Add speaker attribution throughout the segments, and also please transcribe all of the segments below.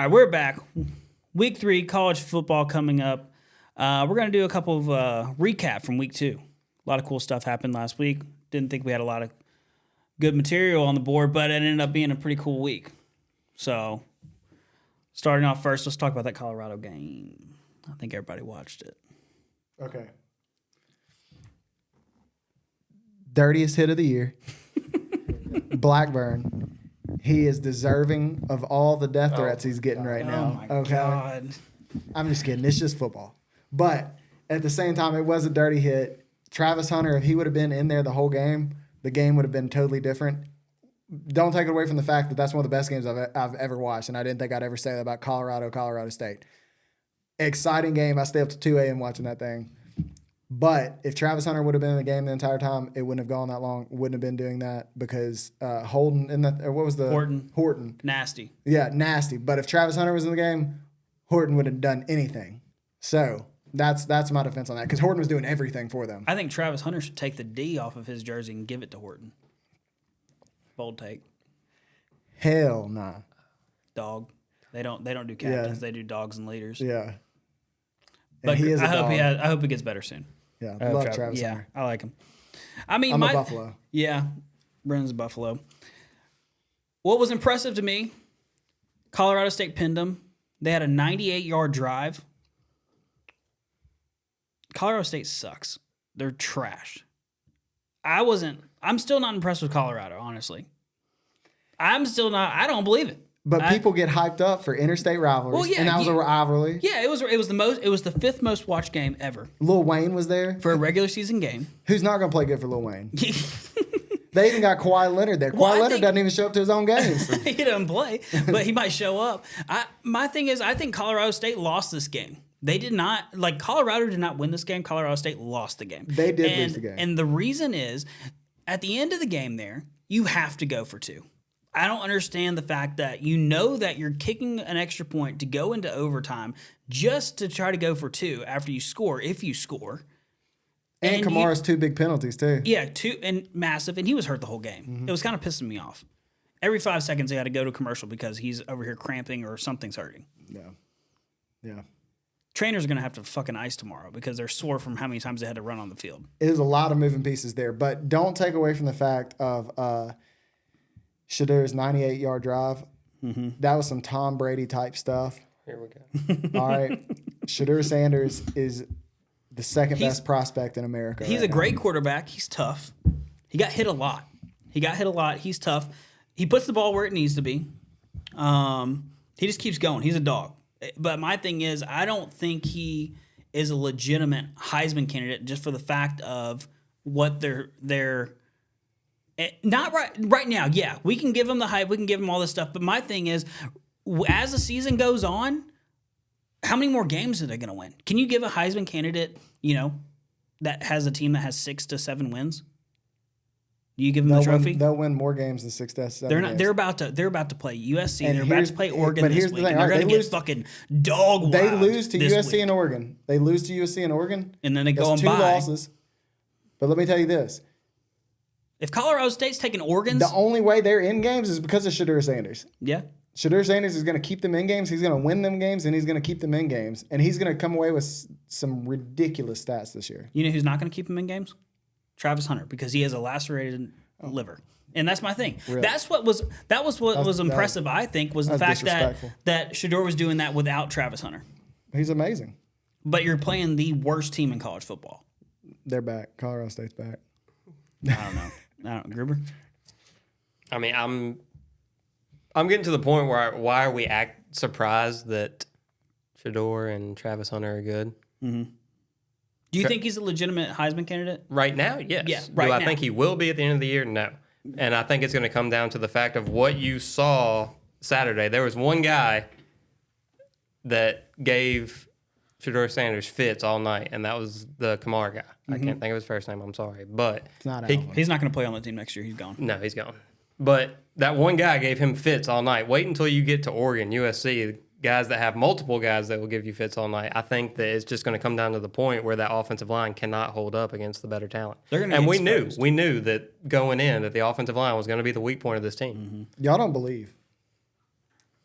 Speaker 1: right, we're back. Week 3, college football coming up. We're going to do a couple of recap from week 2. A lot of cool stuff happened last week. Didn't think we had a lot of good material on the board, but it ended up being a pretty cool week. So, starting off first, let's talk about that Colorado game. I think everybody watched it.
Speaker 2: Okay. Dirtiest hit of the year. Blackburn. He is deserving of all the death threats he's getting right now.
Speaker 1: Oh, my God.
Speaker 2: I'm just kidding. It's just football. But at the same time, it was a dirty hit. Travis Hunter, if he would have been in there the whole game, the game would have been totally different. Don't take it away from the fact that that's one of the best games I've ever watched, and I didn't think I'd ever say that about Colorado State. Exciting game. I stayed up to 2 a.m. watching that thing. But if Travis Hunter would have been in the game the entire time, it wouldn't have gone that long. Wouldn't have been doing that because Holden in that, or what was the Horton.
Speaker 1: Nasty.
Speaker 2: Yeah, nasty. But if Travis Hunter was in the game, Horton wouldn't have done anything. So that's my defense on that because Horton was doing everything for them.
Speaker 1: I think Travis Hunter should take the D off of his jersey and give it to Horton. Bold take.
Speaker 2: Hell nah.
Speaker 1: Dog. They don't do captains. Yeah. They do dogs and leaders.
Speaker 2: Yeah.
Speaker 1: But I hope he gets better soon.
Speaker 2: Yeah, I love Travis Hunter.
Speaker 1: I like him. I mean,
Speaker 2: I'm a Buffalo.
Speaker 1: Yeah, Brennan's a Buffalo. What was impressive to me, Colorado State pinned them. They had a 98-yard drive. Colorado State sucks. They're trash. I'm still not impressed with Colorado, honestly. I don't believe it.
Speaker 2: But people get hyped up for interstate rivalries. Well, yeah, and that was a rivalry.
Speaker 1: Yeah, it was the 5th most watched game ever.
Speaker 2: Lil Wayne was there
Speaker 1: for a regular season game.
Speaker 2: Who's not going to play good for Lil Wayne? They even got Kawhi Leonard there. Kawhi Leonard doesn't even show up to his own games.
Speaker 1: He doesn't play, but he might show up. My thing is, I think Colorado State lost this game. They did not, Colorado did not win this game. Colorado State lost the game.
Speaker 2: They did lose the game.
Speaker 1: And the reason is, at the end of the game there, you have to go for 2. I don't understand the fact that you know that you're kicking an extra point to go into overtime just to try to go for 2 after you score, if you score.
Speaker 2: And Kamara's 2 big penalties, too.
Speaker 1: Yeah, 2 and massive, and he was hurt the whole game. Mm-hmm. It was kind of pissing me off. Every 5 seconds, they had to go to commercial because he's over here cramping or something's hurting.
Speaker 2: Yeah.
Speaker 1: Trainers are going to have to fucking ice tomorrow because they're sore from how many times they had to run on the field.
Speaker 2: There's a lot of moving pieces there, but don't take away from the fact of Shedur's 98-yard drive. Mm-hmm. That was some Tom Brady type stuff.
Speaker 3: Here we go.
Speaker 2: All right. Shadur Sanders is the second best prospect in America.
Speaker 1: He's a great quarterback. He's tough. He got hit a lot. He's tough. He puts the ball where it needs to be. He just keeps going. He's a dog. But my thing is, I don't think he is a legitimate Heisman candidate just for the fact of what they're not right now. Yeah, we can give him the hype. We can give him all this stuff. But my thing is, as the season goes on, how many more games are they going to win? Can you give a Heisman candidate, that has a team that has 6 to 7 wins? Do you give them the trophy?
Speaker 2: They'll win more games than 6 to 7.
Speaker 1: They're not.
Speaker 2: Games.
Speaker 1: They're about to play USC.
Speaker 2: And
Speaker 1: they're about to play Oregon
Speaker 2: but
Speaker 1: this
Speaker 2: here's
Speaker 1: week.
Speaker 2: The thing.
Speaker 1: They're
Speaker 2: going
Speaker 1: to get fucking dog wild.
Speaker 2: They lose to USC
Speaker 1: week.
Speaker 2: and Oregon.
Speaker 1: And then they go on
Speaker 2: 2 losses. But let me tell you this.
Speaker 1: If Colorado State's taking Oregon's...
Speaker 2: The only way they're in games is because of Shadur Sanders.
Speaker 1: Yeah.
Speaker 2: Shadur Sanders is going to keep them in games. He's going to win them games, and he's going to keep them in games. And he's going to come away with some ridiculous stats this year.
Speaker 1: You know who's not going to keep him in games? Travis Hunter, because he has a lacerated liver. And that's my thing. Really? That was impressive, I think, was the fact that Shedeur was doing that without Travis Hunter.
Speaker 2: He's amazing.
Speaker 1: But you're playing the worst team in college football.
Speaker 2: They're back. Colorado State's back.
Speaker 1: I don't know. Gruber?
Speaker 3: I mean, I'm getting to the point where why are we surprised that Shedeur and Travis Hunter are good?
Speaker 1: Mm-hmm. Do you think he's a legitimate Heisman candidate?
Speaker 3: Right now, yes.
Speaker 1: Yeah, right now.
Speaker 3: Do I think he will be at the end of the year? No. And I think it's going to come down to the fact of what you saw Saturday. There was one guy that gave Shedeur Sanders fits all night, and that was the Kamar guy. Mm-hmm. I can't think of his first name. I'm sorry. But
Speaker 1: he's not going to play on the team next year. He's gone.
Speaker 3: No, he's gone. But that one guy gave him fits all night. Wait until you get to Oregon, USC, guys that have multiple guys that will give you fits all night. I think that it's just going to come down to the point where that offensive line cannot hold up against the better talent. And we knew that going in that the offensive line was going to be the weak point of this team.
Speaker 2: Mm-hmm. Y'all don't believe.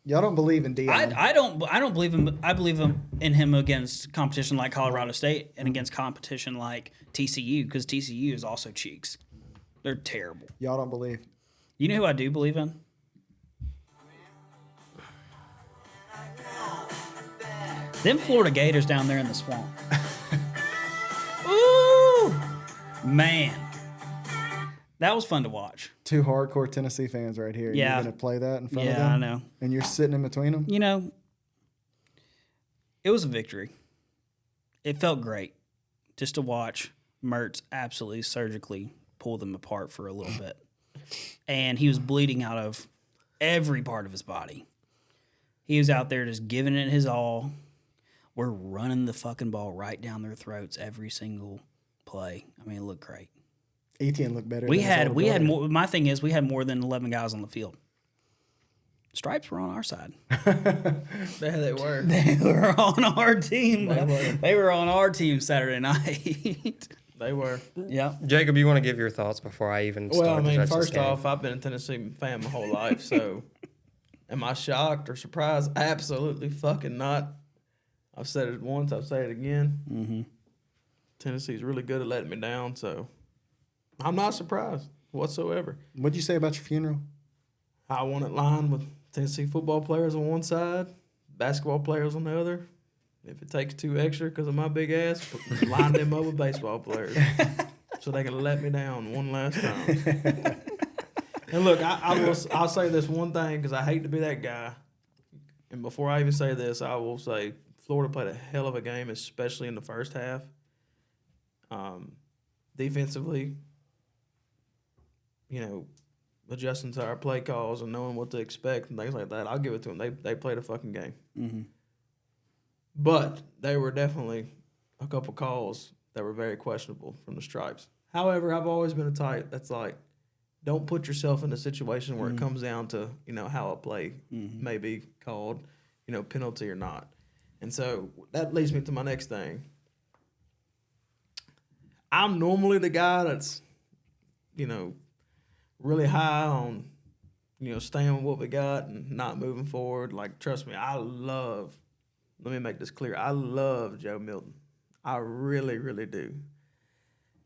Speaker 2: Y'all don't believe in Dion.
Speaker 1: I don't believe him. I believe in him against competition like Colorado State and against competition like TCU because TCU is also cheeks. They're terrible.
Speaker 2: Y'all don't believe.
Speaker 1: You know who I do believe in? Them Florida Gators down there in the swamp. Ooh, man, that was fun to watch.
Speaker 2: Two hardcore Tennessee fans right here.
Speaker 1: Yeah.
Speaker 2: You're going to play that in front of them?
Speaker 1: Yeah, I know.
Speaker 2: And you're sitting in between them?
Speaker 1: You know, it was a victory. It felt great just to watch Mertz absolutely surgically pull them apart for a little bit. And he was bleeding out of every part of his body. He was out there just giving it his all. We're running the fucking ball right down their throats every single play. I mean, it looked great.
Speaker 2: Etienne looked better.
Speaker 1: We
Speaker 2: than
Speaker 1: had
Speaker 2: his old brother.
Speaker 1: more. My thing is, we had more than 11 guys on the field. Stripes were on our side.
Speaker 4: There they were.
Speaker 1: They were on our team.
Speaker 4: They were.
Speaker 1: They were on our team Saturday night.
Speaker 4: They were.
Speaker 1: Yeah.
Speaker 3: Jacob, you want to give your thoughts before I even start?
Speaker 4: Well, I
Speaker 3: to
Speaker 4: mean,
Speaker 3: judge this
Speaker 4: first
Speaker 3: game?
Speaker 4: off, I've been a Tennessee fan my whole life, so am I shocked or surprised? Absolutely fucking not. I've said it once, I've said it again.
Speaker 1: Mm-hmm.
Speaker 4: Tennessee's really good at letting me down, so I'm not surprised whatsoever.
Speaker 2: What'd you say about your funeral?
Speaker 4: I want it lined with Tennessee football players on one side, basketball players on the other. If it takes 2 extra because of my big ass, line them up with baseball players so they can let me down one last time. And look, I'll say this one thing because I hate to be that guy. And before I even say this, I will say Florida played a hell of a game, especially in the first half. Defensively, adjusting to our play calls and knowing what to expect and things like that, I'll give it to them. They played a fucking game.
Speaker 1: Mm-hmm.
Speaker 4: But there were definitely a couple calls that were very questionable from the Stripes. However, I've always been a type that's like, don't put yourself in a situation where it comes down to, how a play may be called, penalty or not. And so that leads me to my next thing. I'm normally the guy that's, really high on, staying with what we got and not moving forward. Like, trust me, let me make this clear. I love Joe Milton. I really, really do.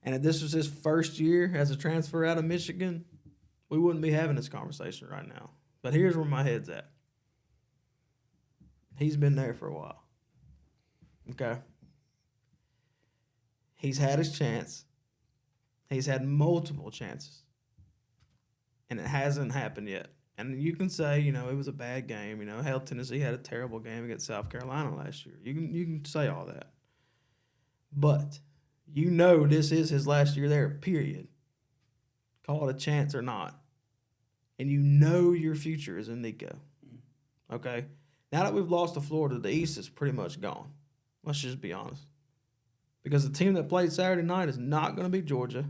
Speaker 4: And if this was his first year as a transfer out of Michigan, we wouldn't be having this conversation right now. But here's where my head's at. He's been there for a while. Okay? He's had his chance. He's had multiple chances. And it hasn't happened yet. And you can say, it was a bad game. Hell, Tennessee had a terrible game against South Carolina last year. You can say all that. But this is his last year there, period. Call it a chance or not. And your future is in Nico. Okay? Now that we've lost to Florida, the East is pretty much gone. Let's just be honest. Because the team that played Saturday night is not going to beat Georgia.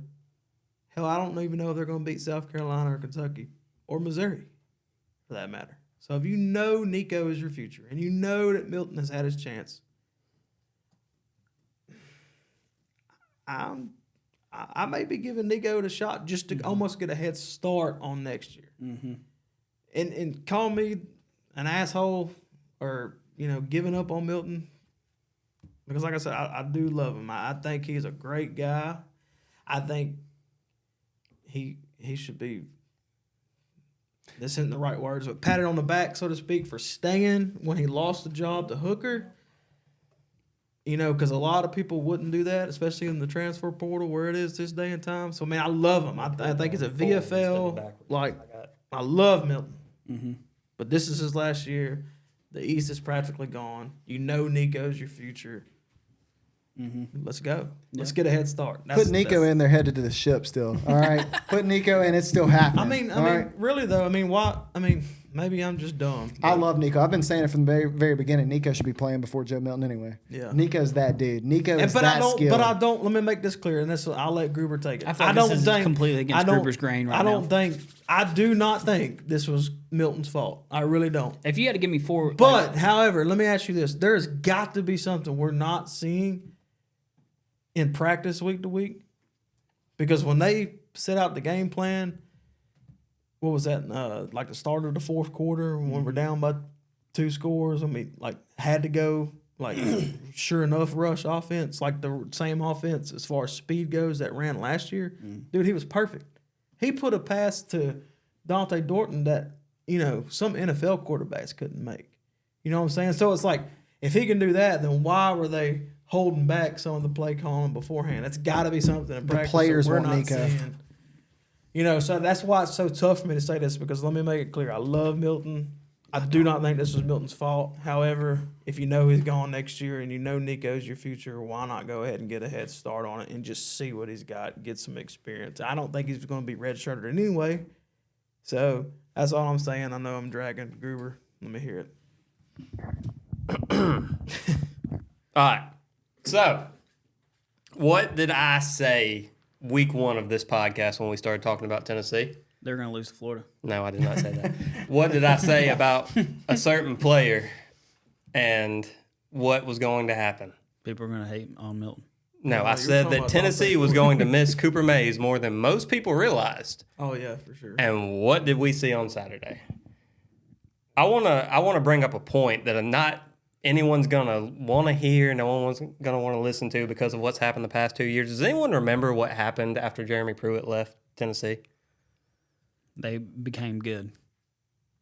Speaker 4: Hell, I don't even know if they're going to beat South Carolina or Kentucky or Missouri, for that matter. So if Nico is your future and that Milton has had his chance, I may be giving Nico the shot just to almost get a head start on next year.
Speaker 1: Mm-hmm.
Speaker 4: And call me an asshole or, giving up on Milton. Because like I said, I do love him. I think he's a great guy. I think he should be, this isn't the right words, but patted on the back, so to speak, for staying when he lost the job to Hooker. Because a lot of people wouldn't do that, especially in the transfer portal where it is this day and time. So, man, I love him. I think he's a VFL. I love Milton.
Speaker 1: Mm-hmm.
Speaker 4: But this is his last year. The East is practically gone. Nico's your future. Mm-hmm. Let's go. Let's get a head start.
Speaker 2: Put Nico in, they're headed to the ship still. All right. Put Nico in, it's still happening.
Speaker 4: Really though. Why? Maybe I'm just dumb.
Speaker 2: I love Nico. I've been saying it from the very, very beginning. Nico should be playing before Joe Milton anyway.
Speaker 4: Yeah.
Speaker 2: Nico's that dude. Nico is that skilled.
Speaker 4: But I don't. Let me make this clear, and I'll let Gruber take it.
Speaker 1: I don't think completely against Gruber's grain right now.
Speaker 4: I do not think this was Milton's fault. I really don't.
Speaker 1: If you had to give me 4,
Speaker 4: But however, let me ask you this: there's got to be something we're not seeing in practice week to week, because when they set out the game plan, what was that? Like the start of the fourth quarter when we're down by 2 scores. I mean, like, had to go, like, sure enough, rush offense, like the same offense as far as speed goes that ran last year. Dude, he was perfect. He put a pass to Dante Dorton that, some NFL quarterbacks couldn't make. You know what I'm saying? So it's like, if he can do that, then why were they holding back some of the play calling beforehand? That's got to be something in practice
Speaker 2: players
Speaker 4: that we're
Speaker 2: want
Speaker 4: not
Speaker 2: Nico.
Speaker 4: seeing. So that's why it's so tough for me to say this, because let me make it clear. I love Milton. I do not think this was Milton's fault. However, if you know he's gone next year and you know Nico's your future, why not go ahead and get a head start on it and just see what he's got, get some experience. I don't think he's going to be redshirted anyway. So that's all I'm saying. I know I'm dragging Gruber. Let me hear it.
Speaker 3: All right. So, what did I say week 1 of this podcast when we started talking about Tennessee?
Speaker 1: They're going to lose to Florida.
Speaker 3: No, I did not say that. What did I say about a certain player and what was going to happen?
Speaker 1: People are going to hate on Milton.
Speaker 3: No,
Speaker 4: No,
Speaker 3: I
Speaker 4: you're
Speaker 3: said
Speaker 4: talking
Speaker 3: that
Speaker 4: about
Speaker 3: Tennessee
Speaker 4: Dante
Speaker 3: was going to miss Cooper Mays more than most people realized.
Speaker 4: Oh, yeah, for sure.
Speaker 3: And what did we see on Saturday? I wanna bring up a point that not anyone's gonna want to hear, no one's gonna want to listen to because of what's happened the past 2 years. Does anyone remember what happened after Jeremy Pruitt left Tennessee?
Speaker 1: They became good.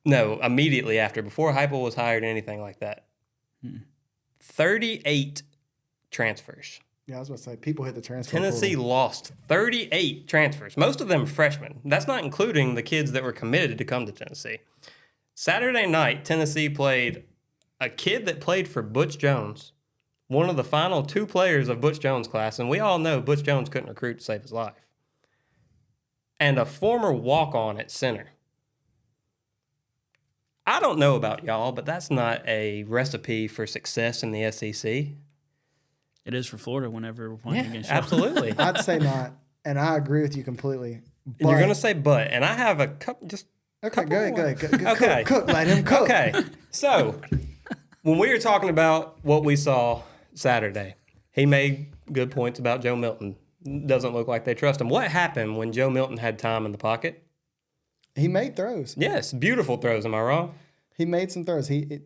Speaker 3: No, immediately after, before Heupel was hired, anything like that. 38 transfers.
Speaker 2: Yeah, I was about to say, people hit the transfer
Speaker 3: Tennessee
Speaker 2: portal.
Speaker 3: lost 38 transfers, most of them freshmen. That's not including the kids that were committed to come to Tennessee. Saturday night, Tennessee played a kid that played for Butch Jones, one of the final 2 players of Butch Jones' class, and we all know Butch Jones couldn't recruit to save his life, and a former walk-on at center. I don't know about y'all, but that's not a recipe for success in the SEC.
Speaker 1: It is for Florida whenever we're playing against y'all.
Speaker 3: Absolutely.
Speaker 2: I'd say not, and I agree with you completely.
Speaker 3: And you're going to say but, and I have a couple, just
Speaker 2: Okay, go ahead.
Speaker 3: Okay.
Speaker 2: Cook, let him cook.
Speaker 3: Okay, so when we were talking about what we saw Saturday, he made good points about Joe Milton. Doesn't look like they trust him. What happened when Joe Milton had time in the pocket?
Speaker 2: He made throws.
Speaker 3: Yes, beautiful throws. Am I wrong?
Speaker 2: He made some throws. He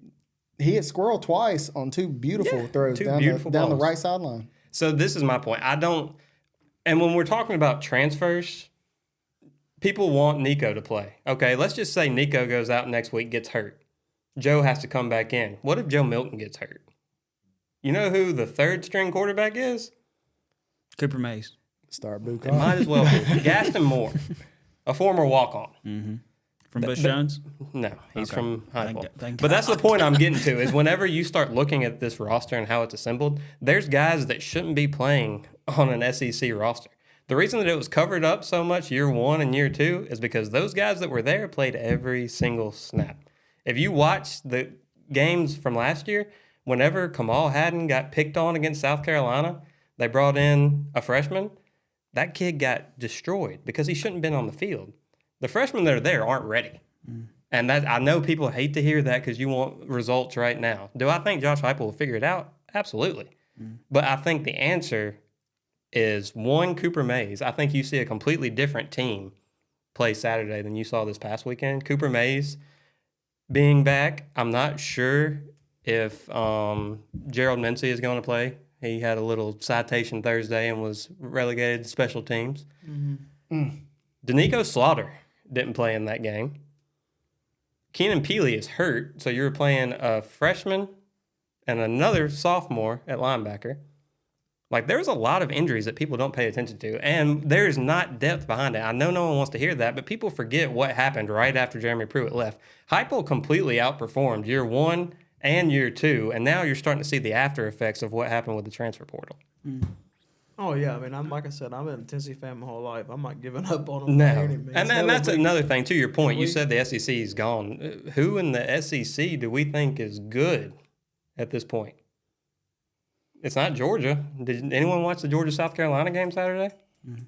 Speaker 2: hit Squirrel twice on 2 beautiful throws
Speaker 3: 2
Speaker 2: down
Speaker 3: beautiful
Speaker 2: the
Speaker 3: balls.
Speaker 2: right sideline.
Speaker 3: So this is my point. And when we're talking about transfers, people want Nico to play. Okay, let's just say Nico goes out next week, gets hurt. Joe has to come back in. What if Joe Milton gets hurt? You know who the 3rd string quarterback is?
Speaker 1: Cooper Mays.
Speaker 2: Start Buka.
Speaker 3: It might as well be. Gaston Moore, a former walk-on.
Speaker 1: From Bush Jones?
Speaker 3: No, he's
Speaker 1: Okay.
Speaker 3: from
Speaker 1: Thank
Speaker 3: Heupel.
Speaker 1: God- thank
Speaker 3: But that's the point I'm getting to is whenever you start looking at this roster and how it's assembled, there's guys that shouldn't be playing on an SEC roster. The reason that it was covered up so much year 1 and year 2 is because those guys that were there played every single snap. If you watch the games from last year, whenever Kamal Haddon got picked on against South Carolina, they brought in a freshman. That kid got destroyed because he shouldn't have been on the field. The freshmen that are there aren't ready. And that I know people hate to hear that because you want results right now. Do I think Josh Heupel will figure it out? Absolutely. But I think the answer is, 1, Cooper Mays. I think you see a completely different team play Saturday than you saw this past weekend. Cooper Mays being back, I'm not sure if Gerald Mincy is going to play. He had a little citation Thursday and was relegated to special teams. Danico Slaughter didn't play in that game. Keenan Peely is hurt, so you're playing a freshman and another sophomore at linebacker. Like, there's a lot of injuries that people don't pay attention to, and there's not depth behind it. I know no one wants to hear that, but people forget what happened right after Jeremy Pruitt left. Heupel completely outperformed year 1 and year 2, and now you're starting to see the after effects of what happened with the transfer portal.
Speaker 4: Oh, yeah. I mean, like I said, I'm been a Tennessee fan my whole life. I'm not giving up on them.
Speaker 3: No,
Speaker 4: by any means.
Speaker 3: and
Speaker 4: Hell,
Speaker 3: that's
Speaker 4: if we-
Speaker 3: another thing. To your point, you
Speaker 4: we-
Speaker 3: said the SEC is gone. Who in the SEC do we think is good at this point? It's not Georgia. Did anyone watch the Georgia-South Carolina game Saturday?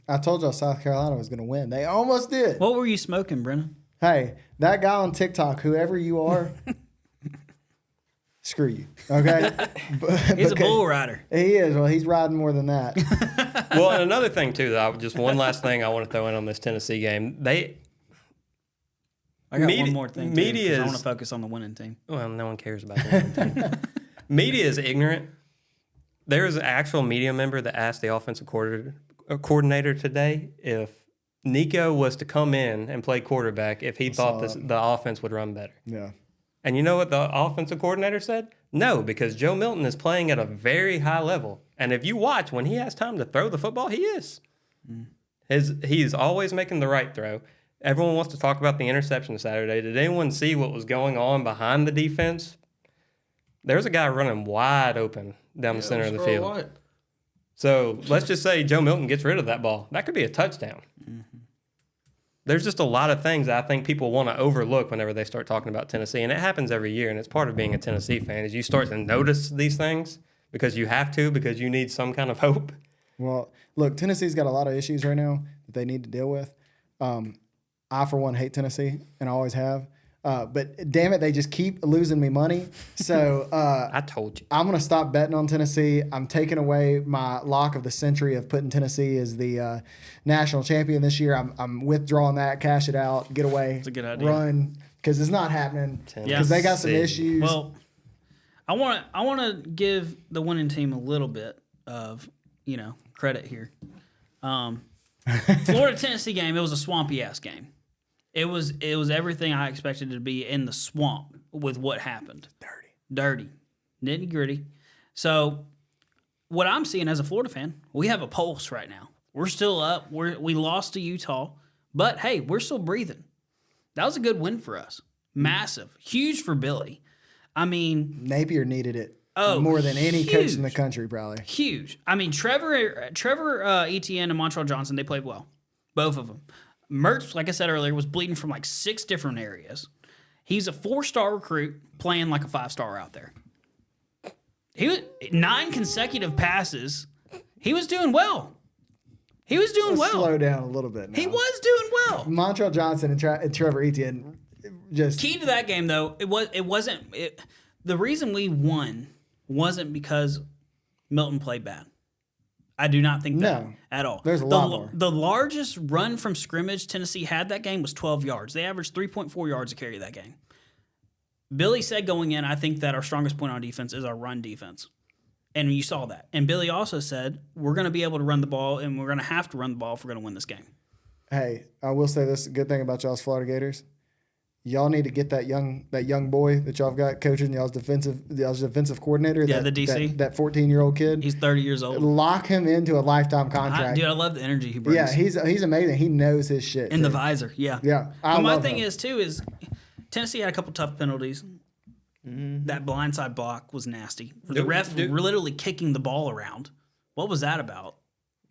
Speaker 2: I told y'all South Carolina was going to win. They almost did.
Speaker 1: What were you smoking, Brennan?
Speaker 2: Hey, that guy on TikTok, whoever you are, screw you. Okay?
Speaker 1: He's a bull rider.
Speaker 2: He is. Well, he's riding more than that.
Speaker 3: Well, and another thing too, just one last thing I want to throw in on this Tennessee game.
Speaker 1: I got
Speaker 3: Media-
Speaker 1: one more thing.
Speaker 3: media
Speaker 1: Too, 'cause I
Speaker 3: is-
Speaker 1: want to focus on the winning team.
Speaker 3: Well, no one cares about that. Media is ignorant. There was an actual media member that asked the offensive coordinator today if Nico was to come in and play quarterback, if he thought the offense would run better.
Speaker 2: Yeah.
Speaker 3: And you know what the offensive coordinator said? No, because Joe Milton is playing at a very high level. And if you watch, when he has time to throw the football, he is. He's always making the right throw. Everyone wants to talk about the interception Saturday. Did anyone see what was going on behind the defense? There's a guy running wide open down the center of the field. So let's just say Joe Milton gets rid of that ball. That could be a touchdown. There's just a lot of things that I think people want to overlook whenever they start talking about Tennessee. And it happens every year, and it's part of being a Tennessee fan is you start to notice these things because you have to, because you need some kind of hope.
Speaker 2: Well, look, Tennessee's got a lot of issues right now that they need to deal with. I, for one, hate Tennessee, and I always have. But damn it, they just keep losing me money. So
Speaker 3: I told you.
Speaker 2: I'm going to stop betting on Tennessee. I'm taking away my lock of the century of putting Tennessee as the national champion this year. I'm withdrawing that, cash it out, get away.
Speaker 1: That's a good idea.
Speaker 2: Run, because it's not happening. Because they got some
Speaker 3: Tennessee.
Speaker 2: issues.
Speaker 1: Well, I want to give the winning team a little bit of credit here. Florida Tennessee game. It was a swampy ass game. It was everything I expected it to be in the swamp with what happened. Dirty, nitty gritty. So what I'm seeing as a Florida fan, we have a pulse right now. We're still up. We lost to Utah, but hey, we're still breathing. That was a good win for us. Massive, huge for Billy. I mean,
Speaker 2: Napier needed it
Speaker 1: Oh,
Speaker 2: more than any coach in the
Speaker 1: huge.
Speaker 2: country, probably.
Speaker 1: huge. I mean, Trevor Etienne and Montreal Johnson, they played well, both of them. Mertz, like I said earlier, was bleeding from like 6 different areas. He's a 4-star recruit playing like a 5-star out there. He was 9 consecutive passes. He was doing well. He was doing well.
Speaker 2: Slow down a little bit now.
Speaker 1: He was doing well.
Speaker 2: Montreal Johnson and Trevor Etienne just
Speaker 1: Key to that game though, the reason we won wasn't because Milton played bad. I do not think that
Speaker 2: No.
Speaker 1: at all.
Speaker 2: There's a lot more.
Speaker 1: The largest run from scrimmage Tennessee had that game was 12 yards. They averaged 3.4 yards a carry that game. Billy said going in, I think that our strongest point on defense is our run defense. And you saw that. And Billy also said, we're going to be able to run the ball, and we're going to have to run the ball if we're going to win this game.
Speaker 2: Hey, I will say this good thing about y'all's Florida Gators. Y'all need to get that young boy that y'all got coaching y'all's defensive coordinator.
Speaker 1: Yeah,
Speaker 2: that,
Speaker 1: the DC.
Speaker 2: That 14-year-old kid.
Speaker 1: He's 30 years old.
Speaker 2: Lock him into a lifetime contract.
Speaker 1: Dude, I love the energy he brings.
Speaker 2: Yeah, he's amazing. He knows his shit.
Speaker 1: In the
Speaker 2: too.
Speaker 1: visor, yeah.
Speaker 2: Yeah, I
Speaker 1: But my
Speaker 2: love
Speaker 1: thing
Speaker 2: him.
Speaker 1: is, too, is Tennessee had a couple tough penalties. That blindside block was nasty. The ref literally kicking the ball around. What was that about?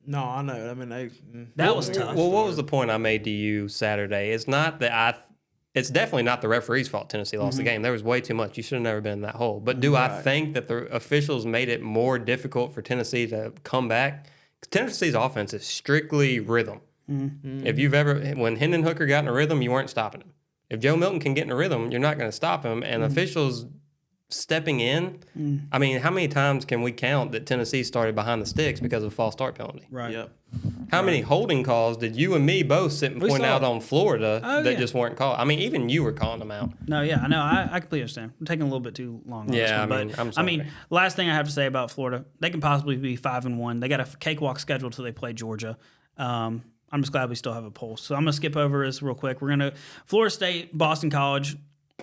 Speaker 4: No, I know. I mean,
Speaker 1: That was tough.
Speaker 3: Well, what was the point I made to you Saturday? It's not that it's definitely not the referee's fault Tennessee lost the game. There was way too much. You should have never been in that hole. But do I think that the officials made it more difficult for Tennessee to come back? Tennessee's offense is strictly rhythm. If you've when Hendon Hooker got in a rhythm, you weren't stopping him. If Joe Milton can get in a rhythm, you're not going to stop him. And officials stepping in, I mean, how many times can we count that Tennessee started behind the sticks because of a false start penalty?
Speaker 1: Right.
Speaker 4: Yep.
Speaker 3: How many holding calls did you and me both sit and
Speaker 1: We
Speaker 3: point
Speaker 1: saw
Speaker 3: out
Speaker 1: it.
Speaker 3: on Florida that
Speaker 1: yeah.
Speaker 3: just weren't called? I mean, even you were calling them out.
Speaker 1: No, yeah, I know. I completely understand. I'm taking a little bit too long on this
Speaker 3: Yeah,
Speaker 1: one.
Speaker 3: I mean,
Speaker 1: But,
Speaker 3: I'm sorry.
Speaker 1: last thing I have to say about Florida, they can possibly be 5-1. They got a cakewalk schedule till they play Georgia. I'm just glad we still have a pulse. So I'm going to skip over this real quick. We're going to Florida State, Boston College.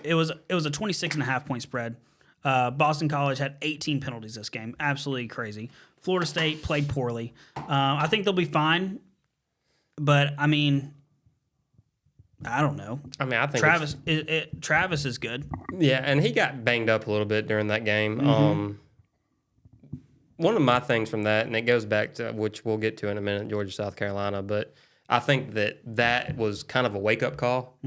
Speaker 1: It was a 26.5 point spread. Boston College had 18 penalties this game. Absolutely crazy. Florida State played poorly. I think they'll be fine. But, I mean, I don't know.
Speaker 3: I mean, I think
Speaker 1: Travis is good.
Speaker 3: yeah, and he got banged up a little bit during that game. One of my things from that, and it goes back to which we'll get to in a minute, Georgia, South Carolina, but I think that was kind of a wake-up call.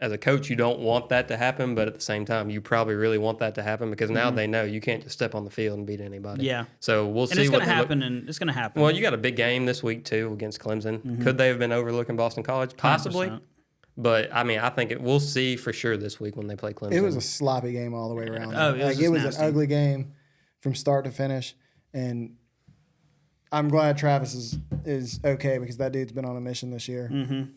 Speaker 3: As a coach, you don't want that to happen, but at the same time, you probably really want that to happen because now they know you can't just step on the field and beat anybody.
Speaker 1: Yeah.
Speaker 3: So we'll see
Speaker 1: And it's
Speaker 3: what
Speaker 1: going to happen, and it's going to happen.
Speaker 3: Well, you got a big game this week too against Clemson. Could they have been overlooking Boston College? Possibly.
Speaker 1: 100%.
Speaker 3: But I mean, I think we'll see for sure this week when they play Clemson.
Speaker 2: It was a sloppy game all the way around.
Speaker 1: Oh, it was
Speaker 2: it was
Speaker 1: just
Speaker 2: an
Speaker 1: nasty.
Speaker 2: ugly game from start to finish, and I'm glad Travis is okay because that dude's been on a mission this year.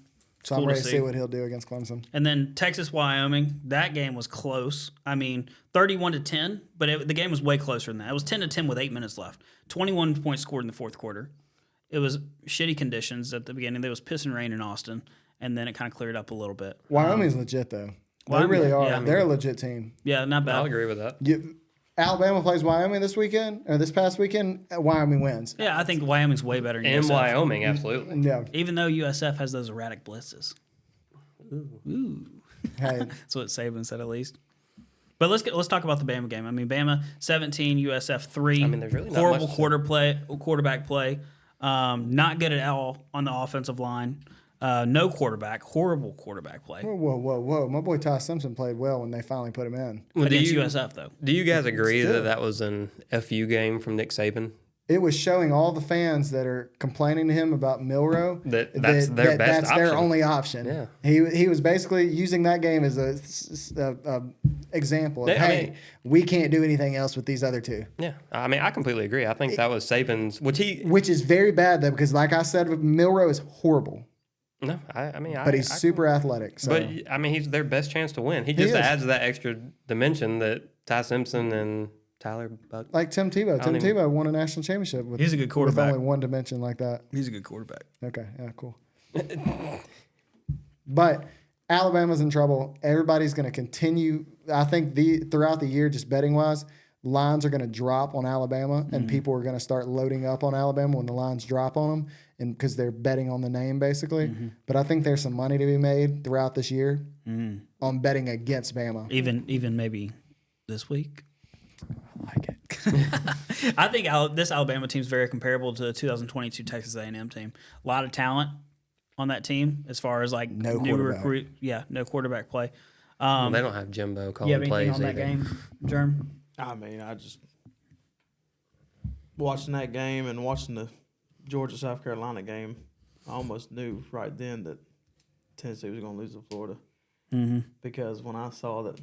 Speaker 2: So I'm
Speaker 1: Cool to
Speaker 2: ready to
Speaker 1: see.
Speaker 2: see what he'll do against Clemson.
Speaker 1: And then Texas Wyoming, that game was close. I mean, 31-10, but the game was way closer than that. It was 10-10 with 8 minutes left. 21 points scored in the fourth quarter. It was shitty conditions at the beginning. There was piss and rain in Austin, and then it kind of cleared up a little bit.
Speaker 2: Wyoming's legit though. They
Speaker 1: Wyoming,
Speaker 2: really are.
Speaker 1: yeah.
Speaker 2: They're a legit team.
Speaker 1: Yeah, not bad.
Speaker 3: I'll agree with that.
Speaker 2: Alabama plays Wyoming this weekend or this past weekend. Wyoming wins.
Speaker 1: Yeah, I think Wyoming's way better than
Speaker 3: In
Speaker 1: USF.
Speaker 3: Wyoming, absolutely.
Speaker 2: Yeah.
Speaker 1: Even though USF has those erratic blitzes. Ooh.
Speaker 2: Hey,
Speaker 1: That's what Saban said at least. But let's talk about the Bama game. I mean, Bama 17, USF 3.
Speaker 3: I mean, there's really not
Speaker 1: horrible
Speaker 3: much
Speaker 1: quarterback play. Not good at all on the offensive line. No quarterback. Horrible quarterback play
Speaker 2: whoa! My boy Ty Simpson played well when they finally put him in.
Speaker 3: Well,
Speaker 1: against USF though.
Speaker 3: Do you guys agree
Speaker 2: Still.
Speaker 3: that that was an FU game from Nick Saban?
Speaker 2: It was showing all the fans that are complaining to him about Milroe
Speaker 3: That's their best
Speaker 2: that's their
Speaker 3: option.
Speaker 2: only option.
Speaker 3: Yeah.
Speaker 2: He was basically using that game as a example of,
Speaker 3: Yeah, I
Speaker 2: hey,
Speaker 3: mean-
Speaker 2: we can't do anything else with these other two.
Speaker 3: Yeah, I mean, I completely agree. I think that was Saban's,
Speaker 2: Which is very bad though, because like I said, Milroe is horrible,
Speaker 3: but
Speaker 2: he's super athletic. So.
Speaker 3: But I mean, he's their best chance to win. He just
Speaker 2: is.
Speaker 3: adds that extra dimension that Ty Simpson and Tyler Buck.
Speaker 2: like Tim Tebow. Tim
Speaker 3: even-
Speaker 2: Tebow won a national championship with,
Speaker 1: He's a good quarterback.
Speaker 2: with only one dimension like that.
Speaker 1: He's a good quarterback.
Speaker 2: Okay, yeah, cool. But Alabama's in trouble. Everybody's going to continue. I think throughout the year, just betting wise, lines are going to drop on Alabama, and people are going to start loading up on Alabama when the lines drop on them, and because they're betting on the name basically. But I think there's some money to be made throughout this year on betting against Bama.
Speaker 1: Even maybe this week.
Speaker 2: I like it.
Speaker 1: I think this Alabama team is very comparable to the 2022 Texas A&M team. A lot of talent on that team as far as like
Speaker 2: No
Speaker 1: new
Speaker 2: quarterback.
Speaker 1: recruit. Yeah, no quarterback play.
Speaker 3: Well, they don't have Jimbo
Speaker 1: You have
Speaker 3: calling
Speaker 1: anything
Speaker 3: plays
Speaker 1: on that
Speaker 3: either.
Speaker 1: game, Germ?
Speaker 4: I mean, I just watching that game and watching the Georgia South Carolina game, I almost knew right then that Tennessee was going to lose to Florida.
Speaker 1: Mm-hmm.
Speaker 4: Because when I saw that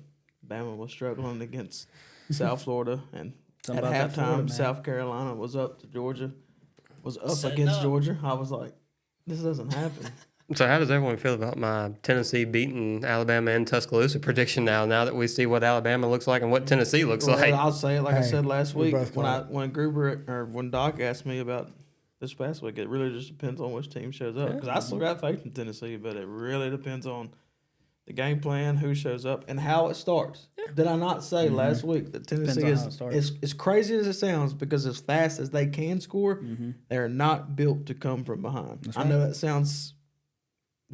Speaker 4: Bama was struggling against South Florida, and
Speaker 1: Something
Speaker 4: at
Speaker 1: about that Florida,
Speaker 4: halftime
Speaker 1: man.
Speaker 4: South Carolina was up to Georgia, was up
Speaker 1: Setting
Speaker 4: against
Speaker 1: up.
Speaker 4: Georgia, I was like, this doesn't happen.
Speaker 3: So how does everyone feel about my Tennessee beating Alabama and Tuscaloosa prediction now that we see what Alabama looks like and what Tennessee looks
Speaker 4: Well,
Speaker 3: like?
Speaker 4: I'll say it like I
Speaker 2: Hey,
Speaker 4: said last
Speaker 2: we
Speaker 4: week
Speaker 2: both call
Speaker 4: when Doc asked me about this past week. It really just depends on which team shows up, because I still got faith in Tennessee, but it really depends on the game plan, who shows up, and how it starts. Did I not say last week that Tennessee
Speaker 1: Depends on how it starts.
Speaker 4: is as crazy as it sounds, because as fast as they can score, they're not built to come from behind. I know that sounds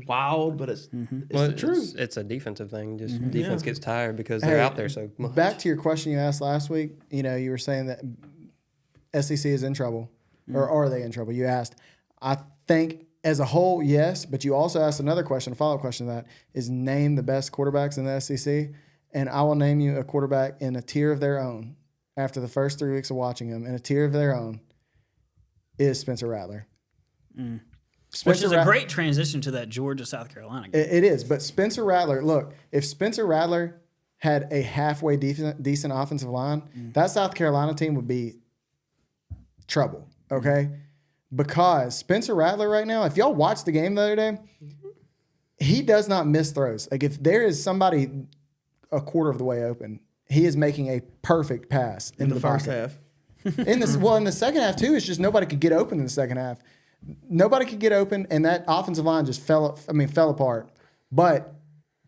Speaker 4: wild, but it's the truth.
Speaker 3: It's a defensive thing. Just defense gets tired because they're
Speaker 2: Hey,
Speaker 3: out there so much.
Speaker 2: Back to your question you asked last week, you were saying that SEC is in trouble, or are they in trouble? You asked. I think as a whole, yes, but you also asked another question, a follow-up question to that, is name the best quarterbacks in the SEC, and I will name you a quarterback in a tier of their own after the first 3 weeks of watching him, in a tier of their own, is Spencer Rattler.
Speaker 1: Which is a
Speaker 2: Rat-
Speaker 1: great transition to that Georgia South Carolina game.
Speaker 2: It is, but Spencer Rattler, look, if Spencer Rattler had a halfway decent offensive line, that South Carolina team would be trouble, okay? Because Spencer Rattler right now, if y'all watched the game the other day, he does not miss throws. Like if there is somebody a quarter of the way open, he is making a perfect pass
Speaker 4: In
Speaker 2: into
Speaker 4: the first
Speaker 2: pocket.
Speaker 4: half.
Speaker 2: In the second half too, it's just nobody could get open in the second half. Nobody could get open, and that offensive line just fell apart. But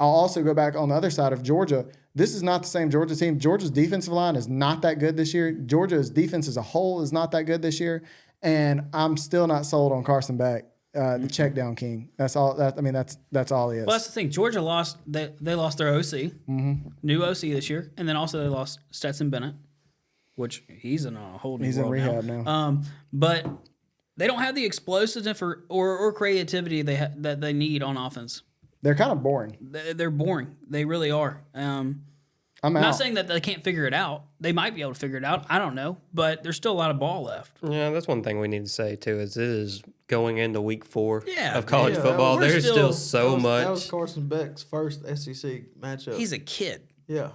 Speaker 2: I'll also go back on the other side of Georgia. This is not the same Georgia team. Georgia's defensive line is not that good this year. Georgia's defense as a whole is not that good this year, and I'm still not sold on Carson Beck, the check down king. That's all. That's all he is.
Speaker 1: Well, that's the thing. Georgia lost. They lost their OC, new OC this year, and then also they lost Stetson Bennett, which he's in a whole new
Speaker 2: He's in
Speaker 1: world
Speaker 2: rehab now.
Speaker 1: But they don't have the explosiveness or creativity that they need on offense.
Speaker 2: They're kind of boring.
Speaker 1: They're boring. They really are.
Speaker 2: I'm
Speaker 1: not
Speaker 2: out.
Speaker 1: saying that they can't figure it out. They might be able to figure it out. I don't know, but there's still a lot of ball left.
Speaker 3: Yeah, that's one thing we need to say too. Is it is going into week 4
Speaker 1: Yeah,
Speaker 3: of college
Speaker 4: yeah,
Speaker 3: football.
Speaker 1: we're
Speaker 3: There's
Speaker 1: still-
Speaker 3: still so much.
Speaker 4: That was Carson Beck's first SEC matchup.
Speaker 1: He's a kid.
Speaker 4: yeah.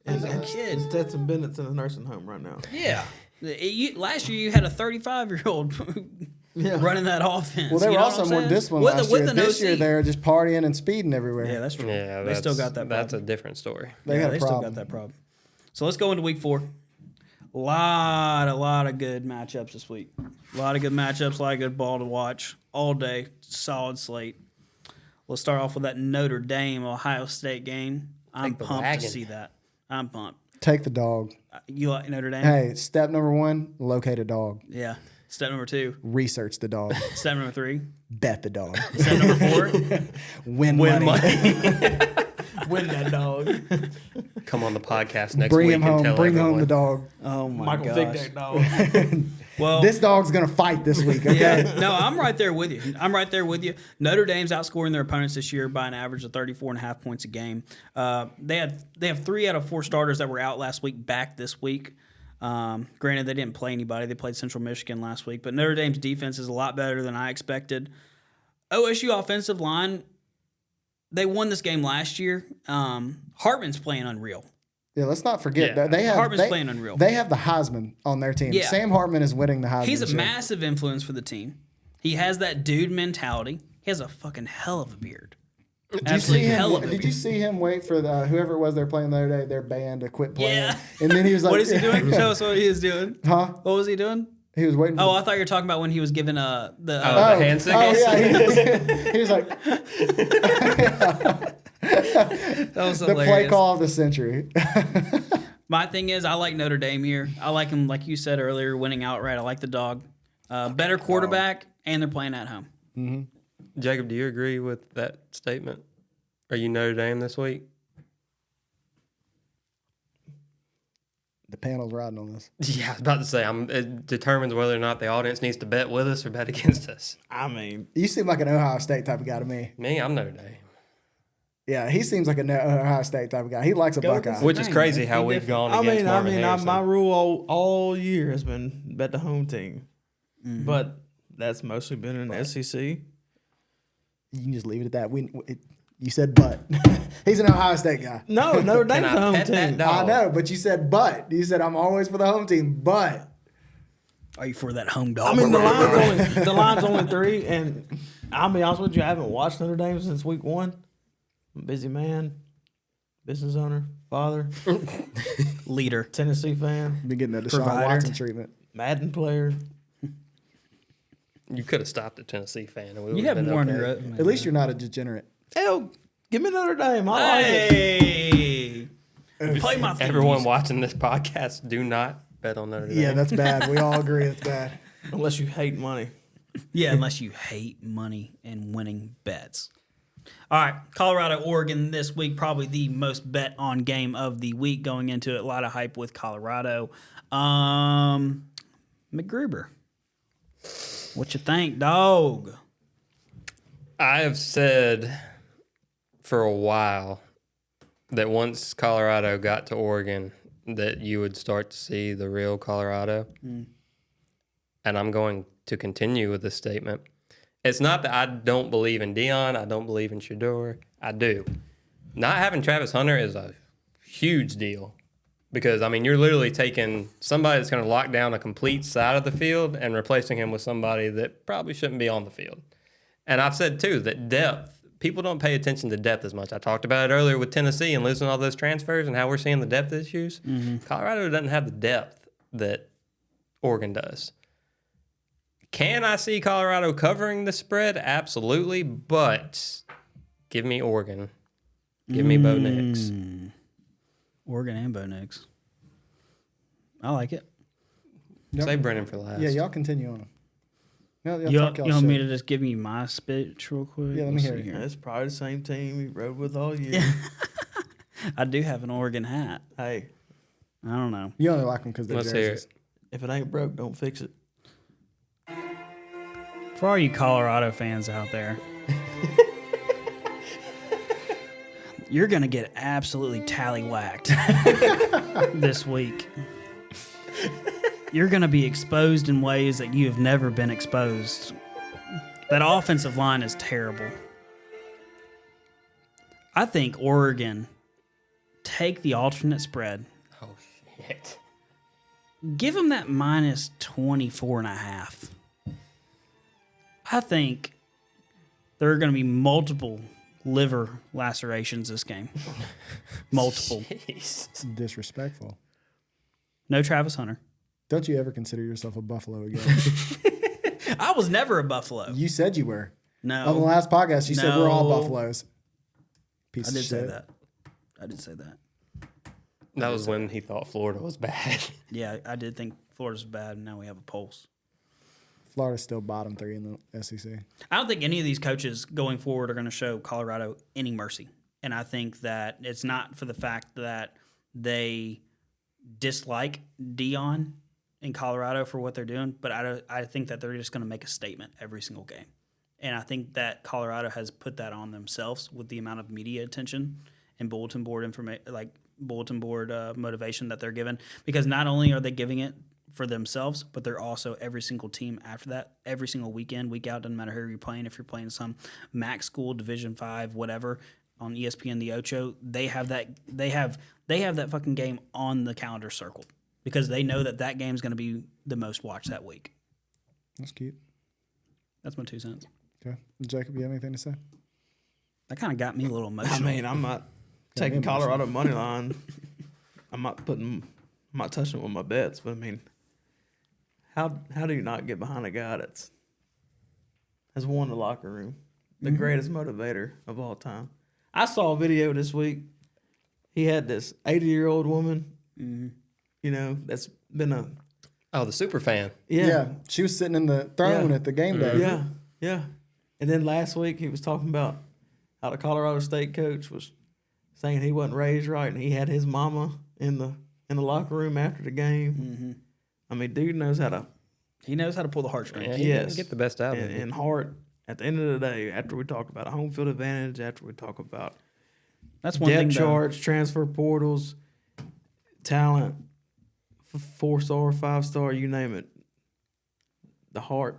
Speaker 1: He's a kid.
Speaker 4: Stetson Bennett's in a nursing home right now.
Speaker 1: Yeah. Last year you had a 35-year-old running that offense.
Speaker 2: Well, they
Speaker 1: You
Speaker 2: were
Speaker 1: know
Speaker 2: also
Speaker 1: what I'm
Speaker 2: more
Speaker 1: saying?
Speaker 2: disciplined
Speaker 1: With
Speaker 2: last
Speaker 1: with
Speaker 2: year.
Speaker 1: an
Speaker 2: This
Speaker 1: OC.
Speaker 2: year, they're just partying and speeding everywhere.
Speaker 1: Yeah, that's true.
Speaker 3: Yeah,
Speaker 1: They still got that
Speaker 3: That's
Speaker 1: problem.
Speaker 3: a different story.
Speaker 2: They got a
Speaker 1: still
Speaker 2: problem.
Speaker 1: got that problem. So let's go into week 4. A lot of good matchups this week. A lot of good matchups, a lot of good ball to watch all day. Solid slate. Let's start off with that Notre Dame Ohio State game. I'm
Speaker 3: Take the
Speaker 1: pumped to
Speaker 3: wagon.
Speaker 1: see that. I'm pumped.
Speaker 2: Take the dog.
Speaker 1: You like Notre Dame?
Speaker 2: Hey, step number 1, locate a dog.
Speaker 1: Yeah. Step number 2.
Speaker 2: Research the dog.
Speaker 1: Step number 3.
Speaker 2: Bet the dog.
Speaker 1: Step number 4.
Speaker 2: Win money.
Speaker 4: Win that dog.
Speaker 3: Come on the podcast next
Speaker 2: Bring
Speaker 3: week
Speaker 2: him
Speaker 3: and
Speaker 2: home.
Speaker 3: tell
Speaker 2: Bring
Speaker 3: everyone.
Speaker 2: home the dog.
Speaker 1: Oh my
Speaker 4: Michael
Speaker 1: gosh.
Speaker 4: Vick that dog.
Speaker 1: Well,
Speaker 2: This dog's gonna fight this week. Okay.
Speaker 1: yeah, no, I'm right there with you. I'm right there with you. Notre Dame's outscoring their opponents this year by an average of 34.5 points a game. They have 3 out of 4 starters that were out last week back this week. Granted, they didn't play anybody. They played Central Michigan last week, but Notre Dame's defense is a lot better than I expected. OSU offensive line, they won this game last year. Hartman's playing unreal.
Speaker 2: Yeah, let's not forget
Speaker 3: Yeah.
Speaker 2: that they have
Speaker 1: Hartman's
Speaker 2: they,
Speaker 1: playing unreal.
Speaker 2: They have the Heisman on their team.
Speaker 1: Yeah.
Speaker 2: Sam Hartman is winning the Heisman.
Speaker 1: He's a
Speaker 2: this year.
Speaker 1: massive influence for the team. He has that dude mentality. He has a fucking hell of a beard.
Speaker 2: Did you see
Speaker 1: hell
Speaker 2: him?
Speaker 1: of a
Speaker 2: Did you see him wait for whoever it was they're playing the other day, their band to quit playing?
Speaker 1: Yeah.
Speaker 2: And then he was like,
Speaker 1: What is he doing? Show us what he is doing.
Speaker 2: Huh?
Speaker 1: What was he doing?
Speaker 2: He was waiting.
Speaker 1: Oh,
Speaker 2: For,
Speaker 1: I thought you were talking about when he was giving the
Speaker 3: the hand signals?
Speaker 2: Oh yeah, he was like
Speaker 1: that was
Speaker 2: the
Speaker 1: hilarious.
Speaker 2: play call of the century.
Speaker 1: My thing is, I like Notre Dame here. I like him, like you said earlier, winning outright. I like the dog. Better quarterback, and they're playing at home.
Speaker 3: Jacob, do you agree with that statement? Are you Notre Dame this week?
Speaker 2: The panel's riding on this.
Speaker 3: Yeah, I was about to say, it determines whether or not the audience needs to bet with us or bet against us.
Speaker 4: I mean,
Speaker 2: You seem like an Ohio State type of guy to me.
Speaker 3: Me, I'm Notre Dame.
Speaker 2: Yeah, he seems like an Ohio State type of guy. He likes a
Speaker 1: Go with
Speaker 2: Buckeye.
Speaker 1: the
Speaker 3: Which is
Speaker 1: Dang,
Speaker 3: crazy
Speaker 1: man.
Speaker 3: how
Speaker 1: Be
Speaker 3: we've
Speaker 1: different.
Speaker 3: gone against Marvin Harrison.
Speaker 4: my rule all year has been bet the home team, but that's mostly been in the SEC.
Speaker 2: You can just leave it at that. You said but. He's an Ohio State guy.
Speaker 4: No, Notre
Speaker 3: Can
Speaker 4: Dame's
Speaker 3: I
Speaker 4: the home
Speaker 3: pet that
Speaker 4: team.
Speaker 3: dog?
Speaker 2: I know, but you said but. You said I'm always for the home team, but.
Speaker 1: Are you for that home dog?
Speaker 4: I mean, the line's only 3, and I'll be honest with you, I haven't watched Notre Dame since week 1. I'm a busy man, business owner, father,
Speaker 1: leader.
Speaker 4: Tennessee fan,
Speaker 2: Been getting that Deshaun
Speaker 1: Provider.
Speaker 2: Watson treatment.
Speaker 4: Madden player.
Speaker 3: You could have stopped a Tennessee fan. And we
Speaker 1: You
Speaker 3: would
Speaker 1: have
Speaker 3: been
Speaker 1: more on
Speaker 3: okay.
Speaker 1: your resume.
Speaker 2: At least you're not a degenerate.
Speaker 4: Hell, give me Notre Dame. I like it.
Speaker 1: Hey, play my theme
Speaker 3: Everyone
Speaker 1: music.
Speaker 3: watching this podcast, do not bet on Notre Dame.
Speaker 2: Yeah, that's bad. We all agree it's bad.
Speaker 4: Unless you hate money.
Speaker 1: Yeah, unless you hate money and winning bets. All right, Colorado, Oregon this week, probably the most bet on game of the week going into it. A lot of hype with Colorado. McGruber, what you think, dog?
Speaker 3: I have said for a while that once Colorado got to Oregon, that you would start to see the real Colorado. And I'm going to continue with this statement. It's not that I don't believe in Dion. I don't believe in Shador. I do. Not having Travis Hunter is a huge deal because, I mean, you're literally taking somebody that's going to lock down a complete side of the field and replacing him with somebody that probably shouldn't be on the field. And I've said, too, that depth, people don't pay attention to depth as much. I talked about it earlier with Tennessee and losing all those transfers and how we're seeing the depth issues. Colorado doesn't have the depth that Oregon does. Can I see Colorado covering the spread? Absolutely, but give me Oregon. Give me Bo Nix.
Speaker 1: Oregon and Bo Nix. I like it.
Speaker 3: Save Brennan for last.
Speaker 2: Yeah, y'all continue on. No,
Speaker 1: You
Speaker 2: talk y'all
Speaker 1: want me
Speaker 2: shit.
Speaker 1: to just give you my speech real quick?
Speaker 2: Yeah, let me
Speaker 1: Let's
Speaker 2: hear
Speaker 1: see
Speaker 2: it.
Speaker 4: It's probably the same team we rode with all year.
Speaker 1: I do have an Oregon hat.
Speaker 4: Hey,
Speaker 1: I don't know.
Speaker 2: You only like them because they're
Speaker 3: Let's hear
Speaker 2: jerseys.
Speaker 3: it.
Speaker 4: if it ain't broke, don't fix it.
Speaker 1: For all you Colorado fans out there, you're going to get absolutely tallywhacked this week. You're going to be exposed in ways that you have never been exposed. That offensive line is terrible. I think Oregon take the alternate spread.
Speaker 3: Oh, shit.
Speaker 1: Give them that minus 24.5. I think there are going to be multiple liver lacerations this game. Multiple.
Speaker 3: Jeez.
Speaker 2: Disrespectful.
Speaker 1: No Travis Hunter.
Speaker 2: Don't you ever consider yourself a Buffalo again?
Speaker 1: I was never a Buffalo.
Speaker 2: You said you were.
Speaker 1: No.
Speaker 2: On the last podcast, you said we're all
Speaker 1: No.
Speaker 2: Buffaloes. Piece
Speaker 1: I
Speaker 2: of
Speaker 1: did
Speaker 2: shit.
Speaker 1: say that. I did say that.
Speaker 3: That was when he thought Florida was bad.
Speaker 1: Yeah, I did think Florida's bad, and now we have a pulse.
Speaker 2: Florida's still bottom 3 in the SEC.
Speaker 1: I don't think any of these coaches going forward are going to show Colorado any mercy. And I think that it's not for the fact that they dislike Dion in Colorado for what they're doing, but I think that they're just going to make a statement every single game. And I think that Colorado has put that on themselves with the amount of media attention and bulletin board motivation that they're given, because not only are they giving it for themselves, but they're also every single team after that, every single weekend, week out, doesn't matter who you're playing. If you're playing some MAC school, Division 5, whatever, on ESPN, the Ocho, they have that fucking game on the calendar circled because they know that game is going to be the most watched that week.
Speaker 2: That's cute.
Speaker 1: That's my 2 cents.
Speaker 2: Okay. Jacob, you have anything to say?
Speaker 1: That kind of got me a little
Speaker 4: I
Speaker 1: emotional.
Speaker 4: mean, I'm not taking Colorado money line. I'm not touching it with my bets, but I mean, how do you not get behind a guy has won the locker room, the greatest motivator of all time? I saw a video this week. He had this 80-year-old woman, you know, that's been
Speaker 3: Oh, the super fan.
Speaker 2: Yeah. She was sitting in the throne at the game day.
Speaker 4: Yeah. And then last week he was talking about how the Colorado State coach was saying he wasn't raised right, and he had his mama in the locker room after the game. I mean, dude knows how to.
Speaker 1: He knows how to pull the heartstrings.
Speaker 3: Yeah, he
Speaker 4: Yes.
Speaker 3: get the best out of it.
Speaker 4: And heart. At the end of the day, after we talk about a home field advantage, after we talk about
Speaker 1: That's one thing.
Speaker 4: depth charts, transfer portals, talent, 4-star, 5-star, you name it, the heart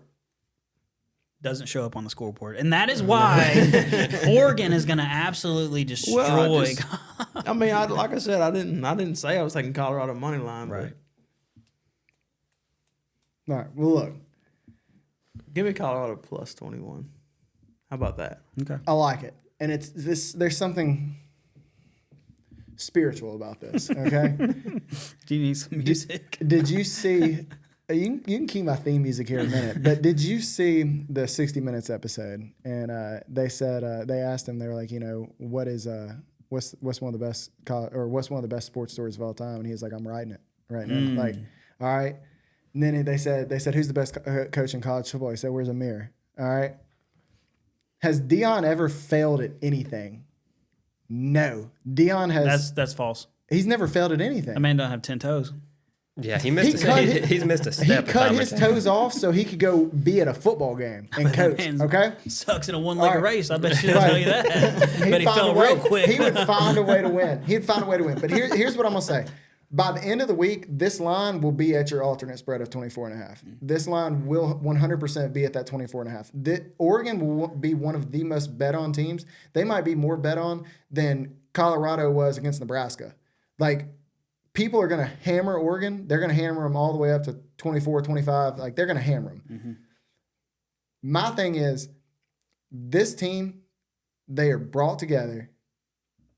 Speaker 1: doesn't show up on the scoreboard, and that is why Oregon is going to absolutely destroy.
Speaker 4: I mean, like I said, I didn't say I was taking Colorado money line,
Speaker 1: Right.
Speaker 2: All right. Well, look,
Speaker 4: But give me Colorado plus 21. How about that?
Speaker 1: Okay.
Speaker 2: I like it. And it's this. There's something spiritual about this, okay?
Speaker 1: Do you need some music?
Speaker 2: Did you see... You can keep my theme music here in a minute, but did you see the 60 Minutes episode? And they said they asked him, they were like, you know, what's one of the best what's one of the best sports stories of all time? And he was like, I'm writing it right now. Like, all right. And then they said who's the best coach in college football? He said, where's Amir? All right. Has Dion ever failed at anything? No. Dion has.
Speaker 1: That's false.
Speaker 2: He's never failed at anything.
Speaker 1: That man don't have 10 toes.
Speaker 3: Yeah, he's missed a step.
Speaker 2: He cut his toes off so he could go be at a football game and coach.
Speaker 1: man's
Speaker 2: Okay,
Speaker 1: Sucks in a one-leg
Speaker 2: All right.
Speaker 1: race. I bet she doesn't tell you that. But he
Speaker 2: find
Speaker 1: fell
Speaker 2: a way.
Speaker 1: real quick.
Speaker 2: He would find a way to win. He'd find a way to win. But here's what I'm gonna say. By the end of the week, this line will be at your alternate spread of 24.5. This line will 100% be at that 24.5. Oregon will be one of the most bet on teams. They might be more bet on than Colorado was against Nebraska. Like, people are going to hammer Oregon. They're going to hammer them all the way up to 24, 25. Like, they're going to hammer them. My thing is, this team, they are brought together.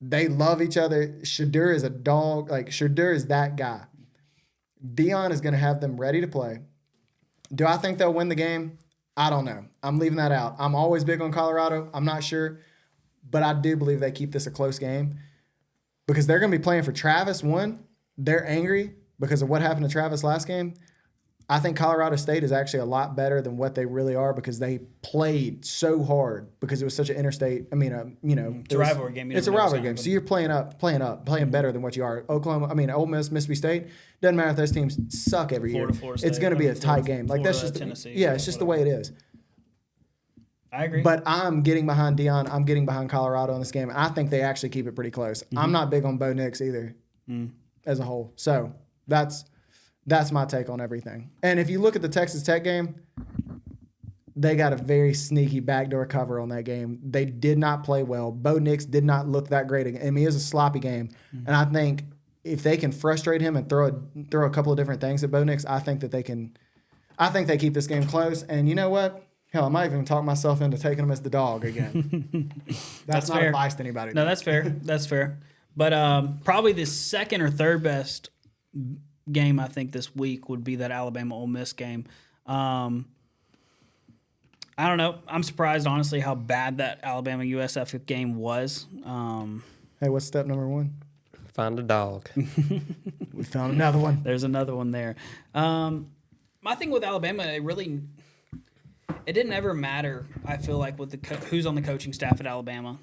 Speaker 2: They love each other. Shadur is a dog. Like, Shadur is that guy. Dion is going to have them ready to play. Do I think they'll win the game? I don't know. I'm leaving that out. I'm always big on Colorado. I'm not sure. But I do believe they keep this a close game because they're going to be playing for Travis. One, they're angry because of what happened to Travis last game. I think Colorado State is actually a lot better than what they really are because they played so hard because it was such an interstate. I mean,
Speaker 1: It's a rivalry game. You
Speaker 2: It's a
Speaker 1: never know
Speaker 2: rivalry
Speaker 1: what's
Speaker 2: game.
Speaker 1: gonna
Speaker 2: So you're playing better than what you are. Ole Miss, Mississippi State. Doesn't matter if those teams suck every year.
Speaker 1: Florida
Speaker 2: It's
Speaker 1: State,
Speaker 2: going to be a tight
Speaker 1: Florida,
Speaker 2: game. Like that's
Speaker 1: Florida,
Speaker 2: just
Speaker 1: Tennessee,
Speaker 2: it's just the way it is.
Speaker 1: I agree.
Speaker 2: But I'm getting behind Dion. I'm getting behind Colorado in this game. I think they actually keep it pretty close. I'm not big on Bo Nix either as a whole. So that's my take on everything. And if you look at the Texas Tech game, they got a very sneaky backdoor cover on that game. They did not play well. Bo Nix did not look that great. I mean, it was a sloppy game. And I think if they can frustrate him and throw a couple of different things at Bo Nix, I think they keep this game close. And you know what? Hell, I might even talk myself into taking him as the dog again. That's not
Speaker 1: fair.
Speaker 2: advice to anybody.
Speaker 1: No, that's fair. That's fair. But probably the second or third best game I think this week would be that Alabama Ole Miss game. I don't know. I'm surprised, honestly, how bad that Alabama USF game was.
Speaker 2: Hey, what's step number 1?
Speaker 3: Find a dog.
Speaker 2: We found another one.
Speaker 1: There's another one there. My thing with Alabama, it didn't ever matter. I feel like with who's on the coaching staff at Alabama,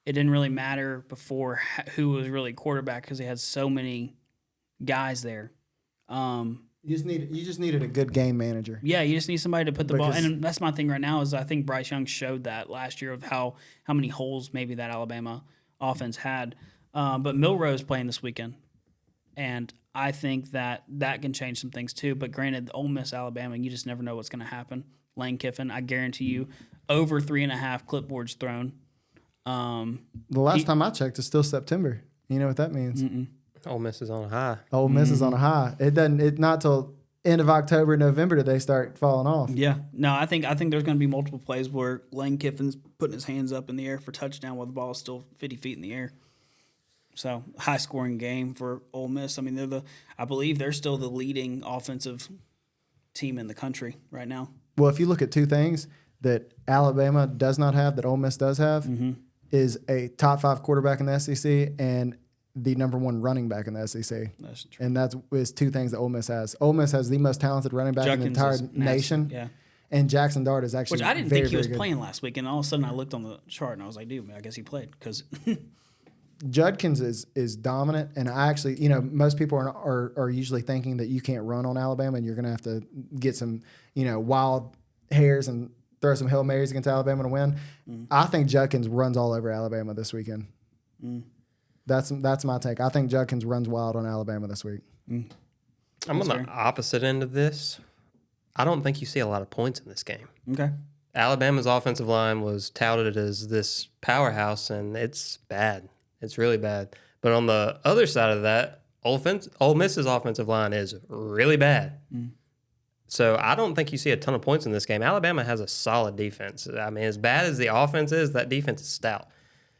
Speaker 1: it didn't really matter before who was really quarterback because they had so many guys there.
Speaker 2: You just needed a good game manager.
Speaker 1: Yeah, you just need somebody to put the ball.
Speaker 2: Because-
Speaker 1: And that's my thing right now is I think Bryce Young showed that last year of how many holes maybe that Alabama offense had. But Milroe's playing this weekend, and I think that can change some things too. But granted, Ole Miss, Alabama, you just never know what's going to happen. Lane Kiffin, I guarantee you, over 3.5 clipboards thrown.
Speaker 2: The last time I checked, it's still September. You know what that means?
Speaker 3: Ole Miss is on a high.
Speaker 2: Ole Miss is on a high. It doesn't. It not till end of October, November do they start falling off.
Speaker 1: Yeah, no, I think there's going to be multiple plays where Lane Kiffin's putting his hands up in the air for touchdown while the ball is still 50 feet in the air. So high scoring game for Ole Miss. I mean, I believe they're still the leading offensive team in the country right now.
Speaker 2: Well, if you look at two things that Alabama does not have that Ole Miss does have, is a top 5 quarterback in the SEC and the number 1 running back in the SEC.
Speaker 1: That's true.
Speaker 2: And that is two things that Ole Miss has. Ole Miss has the most talented running back in the entire
Speaker 1: is nasty.
Speaker 2: nation.
Speaker 1: Yeah.
Speaker 2: And Jackson Dart is actually
Speaker 1: Which I didn't
Speaker 2: very,
Speaker 1: think he was
Speaker 2: very good.
Speaker 1: playing last week, and all of a sudden I looked on the chart and I was like, dude, I guess he played because
Speaker 2: Judkins is dominant, and I actually, most people are usually thinking that you can't run on Alabama, and you're going to have to get some, wild hairs and throw some Hail Marys against Alabama to win. I think Judkins runs all over Alabama this weekend. That's my take. I think Judkins runs wild on Alabama this week.
Speaker 3: I'm on the opposite end of this. I don't think you see a lot of points in this game.
Speaker 1: okay.
Speaker 3: Alabama's offensive line was touted as this powerhouse, and it's bad. It's really bad. But on the other side of that, Ole Miss's offensive line is really bad. So I don't think you see a ton of points in this game. Alabama has a solid defense. I mean, as bad as the offense is, that defense is stout.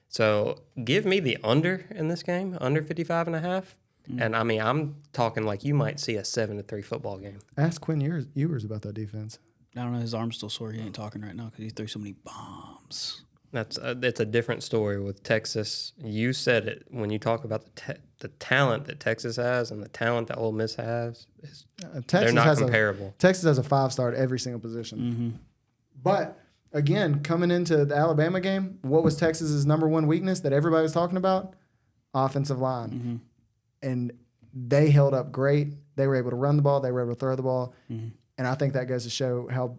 Speaker 3: So give me the under in this game, under 55.5. And, I mean, I'm talking like you might see a 7-3 football game.
Speaker 2: Ask Quinn Ewers about that defense.
Speaker 1: I don't know. His arm's still sore. He ain't talking right now because he threw so many bombs.
Speaker 3: It's a different story with Texas. You said it when you talk about the talent that Texas has and the talent that Ole Miss has. They're not comparable.
Speaker 2: Texas has a 5-star at every single position. But again, coming into the Alabama game, what was Texas's number 1 weakness that everybody was talking about? Offensive line. And they held up great. They were able to run the ball. They were able to throw the ball. And I think that goes to show how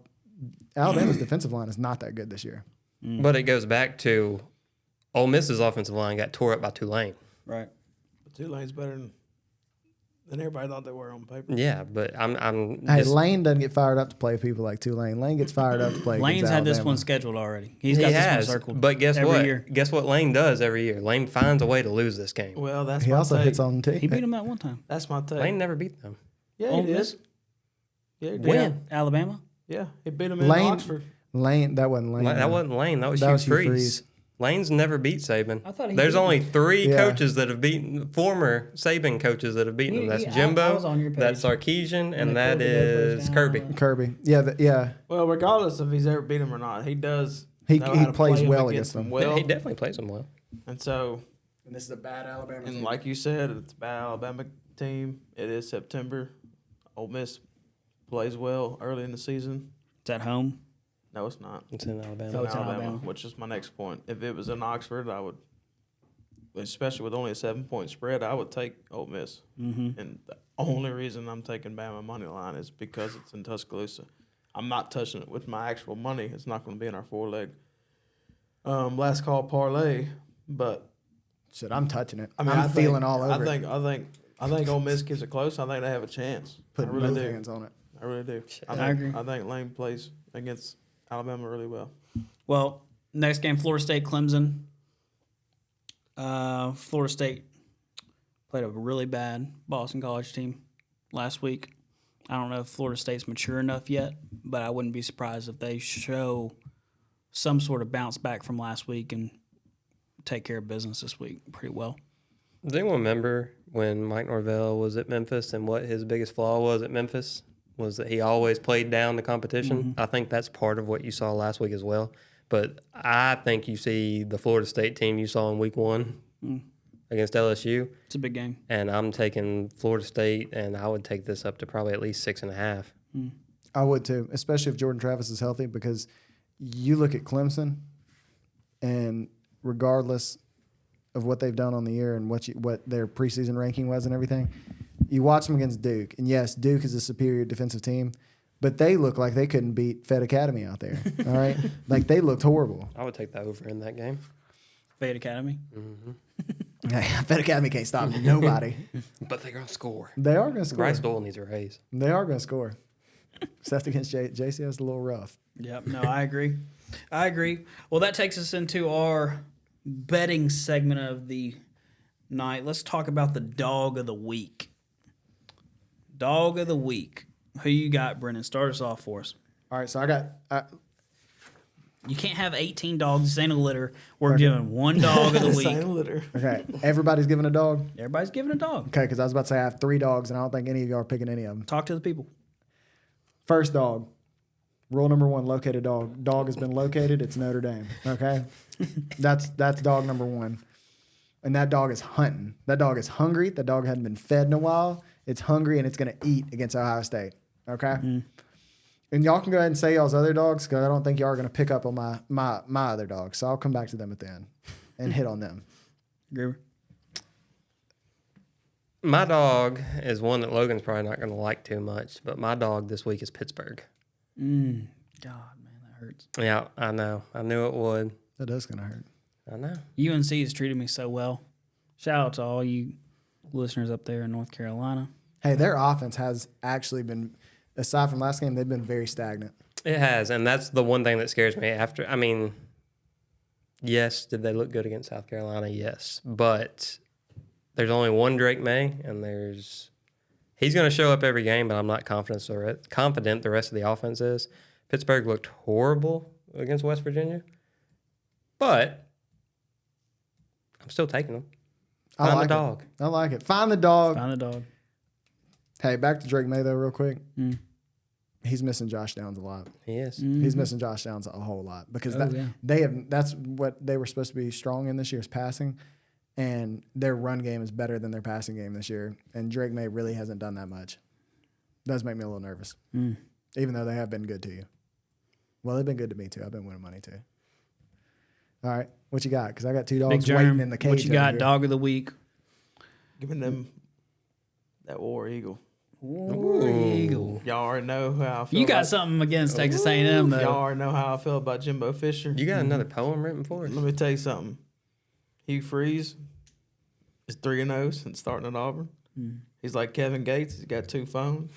Speaker 2: Alabama's defensive line is not that good this year.
Speaker 3: But it goes back to Ole Miss's offensive line got tore up by Tulane.
Speaker 1: Right.
Speaker 4: But Tulane's better than everybody thought they were on paper.
Speaker 3: Yeah, but I'm
Speaker 2: Hey,
Speaker 3: just,
Speaker 2: Lane doesn't get fired up to play people like Tulane. Lane gets fired up to play
Speaker 1: Lane's
Speaker 2: against
Speaker 1: had this
Speaker 2: Alabama.
Speaker 1: one scheduled already. He's
Speaker 3: he
Speaker 1: got
Speaker 3: has,
Speaker 1: this one circled.
Speaker 3: but guess
Speaker 1: every
Speaker 3: what?
Speaker 1: year.
Speaker 3: Guess what Lane does every year? Lane finds a way to lose this game.
Speaker 4: Well, that's
Speaker 2: He
Speaker 4: my
Speaker 2: also
Speaker 4: take.
Speaker 2: hits on the
Speaker 1: He beat him that one time.
Speaker 4: That's my take.
Speaker 3: Lane never beat them.
Speaker 4: Yeah,
Speaker 1: Ole
Speaker 4: he did.
Speaker 1: Miss?
Speaker 4: Yeah, he did.
Speaker 3: When?
Speaker 1: Alabama?
Speaker 4: Yeah, he beat him in
Speaker 2: Lane-
Speaker 4: Oxford.
Speaker 2: Lane, that wasn't Lane.
Speaker 3: That wasn't Lane. That was
Speaker 2: That
Speaker 3: Hugh
Speaker 2: was Hugh
Speaker 3: Freeze.
Speaker 2: Freeze.
Speaker 3: Lane's never beat Saban.
Speaker 1: I thought he
Speaker 3: There's
Speaker 1: beat
Speaker 3: only 3
Speaker 2: Yeah.
Speaker 3: coaches that have beaten former Saban coaches that have beaten him. That's
Speaker 1: I
Speaker 3: Jimbo,
Speaker 1: was on your
Speaker 3: that's
Speaker 1: page.
Speaker 3: Sarkisian,
Speaker 1: When
Speaker 3: and
Speaker 1: the
Speaker 3: that
Speaker 1: Kirby goes
Speaker 3: is
Speaker 1: down.
Speaker 3: Kirby.
Speaker 2: Kirby. Yeah.
Speaker 4: Well, regardless if he's ever beat him or not, he does.
Speaker 2: He
Speaker 4: know how to
Speaker 2: plays
Speaker 4: play him
Speaker 2: well
Speaker 4: against
Speaker 2: against them.
Speaker 3: Yeah,
Speaker 4: Well,
Speaker 3: he definitely plays them well.
Speaker 4: and so,
Speaker 2: And this is a bad Alabama
Speaker 4: and like you said, it's a bad Alabama team. It is September. Ole Miss plays well early in the season.
Speaker 1: It's at home.
Speaker 4: No, it's not.
Speaker 3: It's in Alabama.
Speaker 1: So it's in Alabama.
Speaker 4: Which is my next point. If it was in Oxford, I would, especially with only a 7-point spread, I would take Ole Miss. And the only reason I'm taking Bama money line is because it's in Tuscaloosa. I'm not touching it with my actual money. It's not going to be in our 4-leg last call parlay. But
Speaker 2: Shit, I'm touching it.
Speaker 4: I mean,
Speaker 2: I'm
Speaker 4: I think-
Speaker 2: feeling all over it.
Speaker 4: I think Ole Miss keeps it close. I think they have a chance.
Speaker 2: Putting
Speaker 4: I really
Speaker 2: both
Speaker 4: do.
Speaker 2: hands on it.
Speaker 4: I really do.
Speaker 1: I agree.
Speaker 4: I think Lane plays against Alabama really well.
Speaker 1: Well, next game, Florida State, Clemson. Florida State played a really bad Boston College team last week. I don't know if Florida State's mature enough yet, but I wouldn't be surprised if they show some sort of bounce back from last week and take care of business this week pretty well.
Speaker 3: Does anyone remember when Mike Norvell was at Memphis and what his biggest flaw was at Memphis? Was that he always played down the competition. I think that's part of what you saw last week as well. But I think you see the Florida State team you saw in week 1 against LSU.
Speaker 1: It's a big game.
Speaker 3: And I'm taking Florida State, and I would take this up to probably at least 6.5.
Speaker 2: I would too, especially if Jordan Travis is healthy, because you look at Clemson, and regardless of what they've done on the year and what their preseason ranking was and everything, you watch them against Duke, and yes, Duke is a superior defensive team, but they look like they couldn't beat Fed Academy out there. All right, like they looked horrible.
Speaker 3: I would take that over in that game.
Speaker 1: Fade Academy.
Speaker 2: Hey, Fed Academy can't stop nobody.
Speaker 3: But they're going to score.
Speaker 2: They are going to score.
Speaker 3: Bryce Doyle needs a raise.
Speaker 2: They are going to score. Except against JC, it's a little rough.
Speaker 1: Yep. No, I agree. I agree. Well, that takes us into our betting segment of the night. Let's talk about the dog of the week. Dog of the week. Who you got, Brennan? Start us off for us.
Speaker 2: All right, so I got
Speaker 1: You can't have 18 dogs. This ain't a litter. We're doing one dog of the week.
Speaker 4: Same litter.
Speaker 2: okay. Everybody's giving a dog.
Speaker 1: Everybody's giving a dog.
Speaker 2: Okay, because I was about to say I have 3 dogs, and I don't think any of y'all are picking any of them.
Speaker 1: Talk to the people.
Speaker 2: First dog. Rule number 1: locate a dog. Dog has been located. It's Notre Dame. Okay, that's dog number 1, and that dog is hunting. That dog is hungry. That dog hadn't been fed in a while. It's hungry, and it's going to eat against Ohio State. Okay. And y'all can go ahead and say y'all's other dogs, because I don't think y'all are going to pick up on my other dogs. So I'll come back to them at the end and hit on them.
Speaker 1: Gruber.
Speaker 3: My dog is one that Logan's probably not going to like too much, but my dog this week is Pittsburgh.
Speaker 1: God, man, that hurts.
Speaker 3: Yeah, I know. I knew it would.
Speaker 2: That is going to hurt.
Speaker 3: I know.
Speaker 1: UNC has treated me so well. Shout out to all you listeners up there in North Carolina.
Speaker 2: Hey, their offense has actually been, aside from last game, they've been very stagnant.
Speaker 3: It has, and that's the one thing that scares me. Yes, did they look good against South Carolina? Yes, but there's only one Drake May, and he's going to show up every game, but I'm not confident the rest of the offense is. Pittsburgh looked horrible against West Virginia, but I'm still taking them. Find the dog.
Speaker 2: I like it. Find the dog.
Speaker 1: Find the dog.
Speaker 2: Hey, back to Drake May, though, real quick. He's missing Josh Downs a lot.
Speaker 3: He is.
Speaker 2: He's missing Josh Downs a whole lot, because that's what they were supposed to be strong in this year's passing, and their run game is better than their passing game this year, and Drake May really hasn't done that much. Does make me a little nervous, even though they have been good to you. Well, they've been good to me, too. I've been winning money, too. All right, what you got? Because I got 2 dogs waiting in the cage.
Speaker 1: What you got,
Speaker 2: here.
Speaker 1: dog of the week?
Speaker 4: Giving them that War Eagle.
Speaker 1: Eagle.
Speaker 4: Y'all already know how I feel.
Speaker 1: You got something against Texas A&M, though.
Speaker 4: Y'all already know how I feel about Jimbo Fisher.
Speaker 3: You got another poem written for us?
Speaker 4: Let me tell you something. Hugh Freeze is 3-0 since starting at Auburn. He's like Kevin Gates. He's got 2 phones.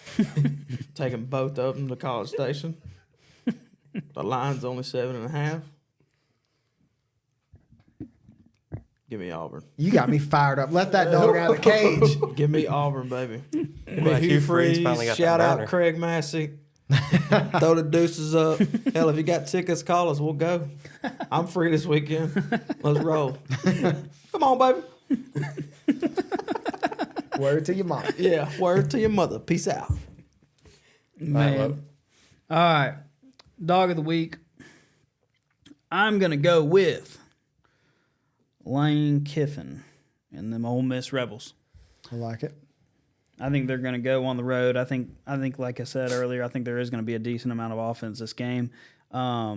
Speaker 4: Taking both of them to College Station. The line's only 7.5. Give me Auburn.
Speaker 2: You got me fired up. Let that dog out of the cage.
Speaker 4: Give me Auburn, baby. Give me
Speaker 3: Like
Speaker 4: Hugh
Speaker 3: Hugh Freeze
Speaker 4: Freeze.
Speaker 3: finally got
Speaker 4: Shout
Speaker 3: that
Speaker 4: out
Speaker 3: burner.
Speaker 4: Craig Massey. Throw the deuces up. Hell, if you got tickets, call us. We'll go. I'm free this weekend. Let's roll. Come on, baby.
Speaker 2: Word to your mom.
Speaker 4: Yeah, word to your mother. Peace out.
Speaker 1: Man. All right. Dog of the week. I'm going to go with Lane Kiffin and them Ole Miss Rebels.
Speaker 2: I like it.
Speaker 1: I think they're going to go on the road. I think, like I said earlier, I think there is going to be a decent amount of offense this game. I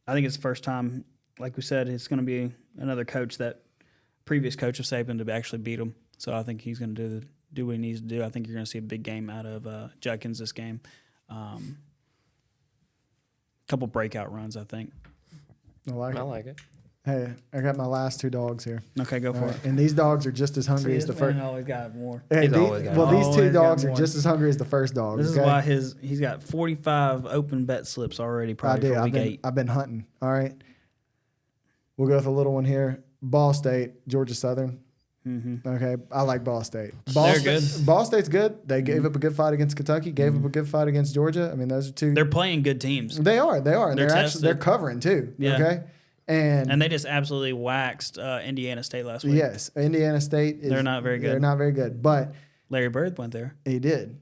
Speaker 1: think it's the first time, like we said, it's going to be another coach previous coach of Saban to actually beat him. So I think he's going to do what he needs to do. I think you're going to see a big game out of Judkins this game. Couple breakout runs, I think.
Speaker 2: I like
Speaker 3: I
Speaker 2: it.
Speaker 3: like it.
Speaker 2: Hey, I got my last 2 dogs here.
Speaker 1: Okay, go for it.
Speaker 2: And these dogs are just as hungry as the first.
Speaker 1: always got more.
Speaker 2: Hey,
Speaker 3: He's always got
Speaker 2: these 2
Speaker 1: Always got
Speaker 2: dogs are
Speaker 1: more.
Speaker 2: just as hungry as the first dog.
Speaker 1: This
Speaker 2: okay?
Speaker 1: is why he's got 45 open bet slips already,
Speaker 2: I
Speaker 1: probably
Speaker 2: do.
Speaker 1: for week 8.
Speaker 2: I've been hunting. All right. We'll go with a little one here. Ball State, Georgia Southern. Okay, I like Ball State.
Speaker 1: They're good.
Speaker 2: Ball State's good. They gave up a good fight against Kentucky. Gave up a good fight against Georgia. I mean, those are two.
Speaker 1: They're playing good teams.
Speaker 2: They are, and
Speaker 1: They're
Speaker 2: they're
Speaker 1: tested.
Speaker 2: covering too.
Speaker 1: Yeah.
Speaker 2: Okay, and
Speaker 1: they just absolutely waxed Indiana State last week.
Speaker 2: yes, Indiana State.
Speaker 1: They're not very good.
Speaker 2: They're not very good, but
Speaker 1: Larry Bird went there.
Speaker 2: he did.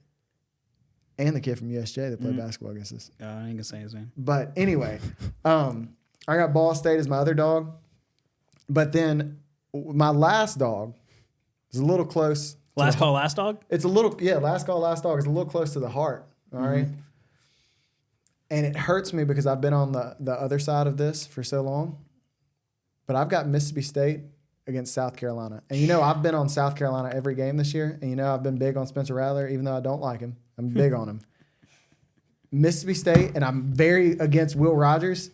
Speaker 2: And the kid from USJ that played basketball against us.
Speaker 1: I ain't gonna say his name.
Speaker 2: But anyway, I got Ball State as my other dog. But then my last dog is a little close.
Speaker 1: Last call, last dog.
Speaker 2: It's a little, last call, last dog is a little close to the heart. All right. And it hurts me because I've been on the other side of this for so long. But I've got Mississippi State against South Carolina. And, I've been on South Carolina every game this year. And, I've been big on Spencer Rattler, even though I don't like him. I'm big on him. Mississippi State, and I'm very against Will Rogers.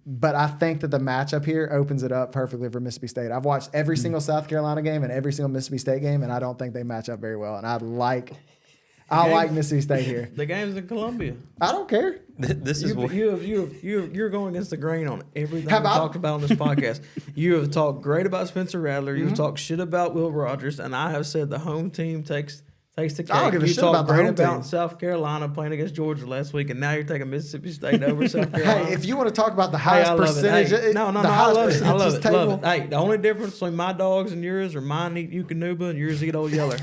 Speaker 2: But I think that the matchup here opens it up perfectly for Mississippi State. I've watched every single South Carolina game and every single Mississippi State game, and I don't think they match up very well. And I like Mississippi State here.
Speaker 4: The game's in Columbia.
Speaker 2: I don't care.
Speaker 3: This is what
Speaker 4: You're going against the grain on everything
Speaker 2: Have
Speaker 4: we
Speaker 2: I-
Speaker 4: talked about on this podcast. You have talked great about Spencer Rattler. You've talked shit about Will Rogers, and I have said the home team takes the cake.
Speaker 2: I don't give a
Speaker 4: You
Speaker 2: shit
Speaker 4: talked
Speaker 2: about the
Speaker 4: great
Speaker 2: home
Speaker 4: about
Speaker 2: team.
Speaker 4: South Carolina playing against Georgia last week, and now you're taking Mississippi State over South Carolina.
Speaker 2: Hey, if you want to talk about the
Speaker 4: Hey,
Speaker 2: highest
Speaker 4: I love
Speaker 2: percentage,
Speaker 4: it. Hey, no,
Speaker 2: the
Speaker 4: I
Speaker 2: highest
Speaker 4: love it. I love
Speaker 2: percentages
Speaker 4: it.
Speaker 2: table.
Speaker 4: Love it. Hey, the only difference between my dogs and yours are mine eat Eukanuba and yours eat Old Yeller.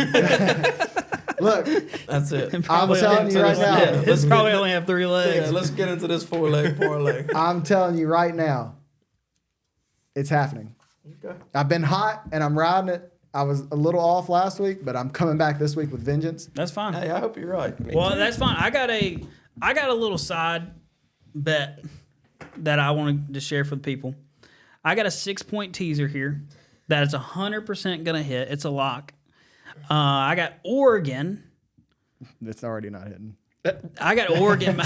Speaker 2: Look,
Speaker 4: That's it.
Speaker 2: I'm telling you right now.
Speaker 4: Yeah,
Speaker 1: It's probably only have 3
Speaker 4: Yeah,
Speaker 1: legs.
Speaker 4: let's get into this 4-leg parlay.
Speaker 2: I'm telling you right now, it's happening.
Speaker 4: Okay.
Speaker 2: I've been hot and I'm riding it. I was a little off last week, but I'm coming back this week with vengeance.
Speaker 1: That's fine.
Speaker 4: Hey, I hope you're right.
Speaker 1: Well, that's fine. I got a little side bet that I wanted to share for the people. I got a 6-point teaser here that is 100% gonna hit. It's a lock. I got Oregon.
Speaker 2: It's already not hitting.
Speaker 1: I got Oregon.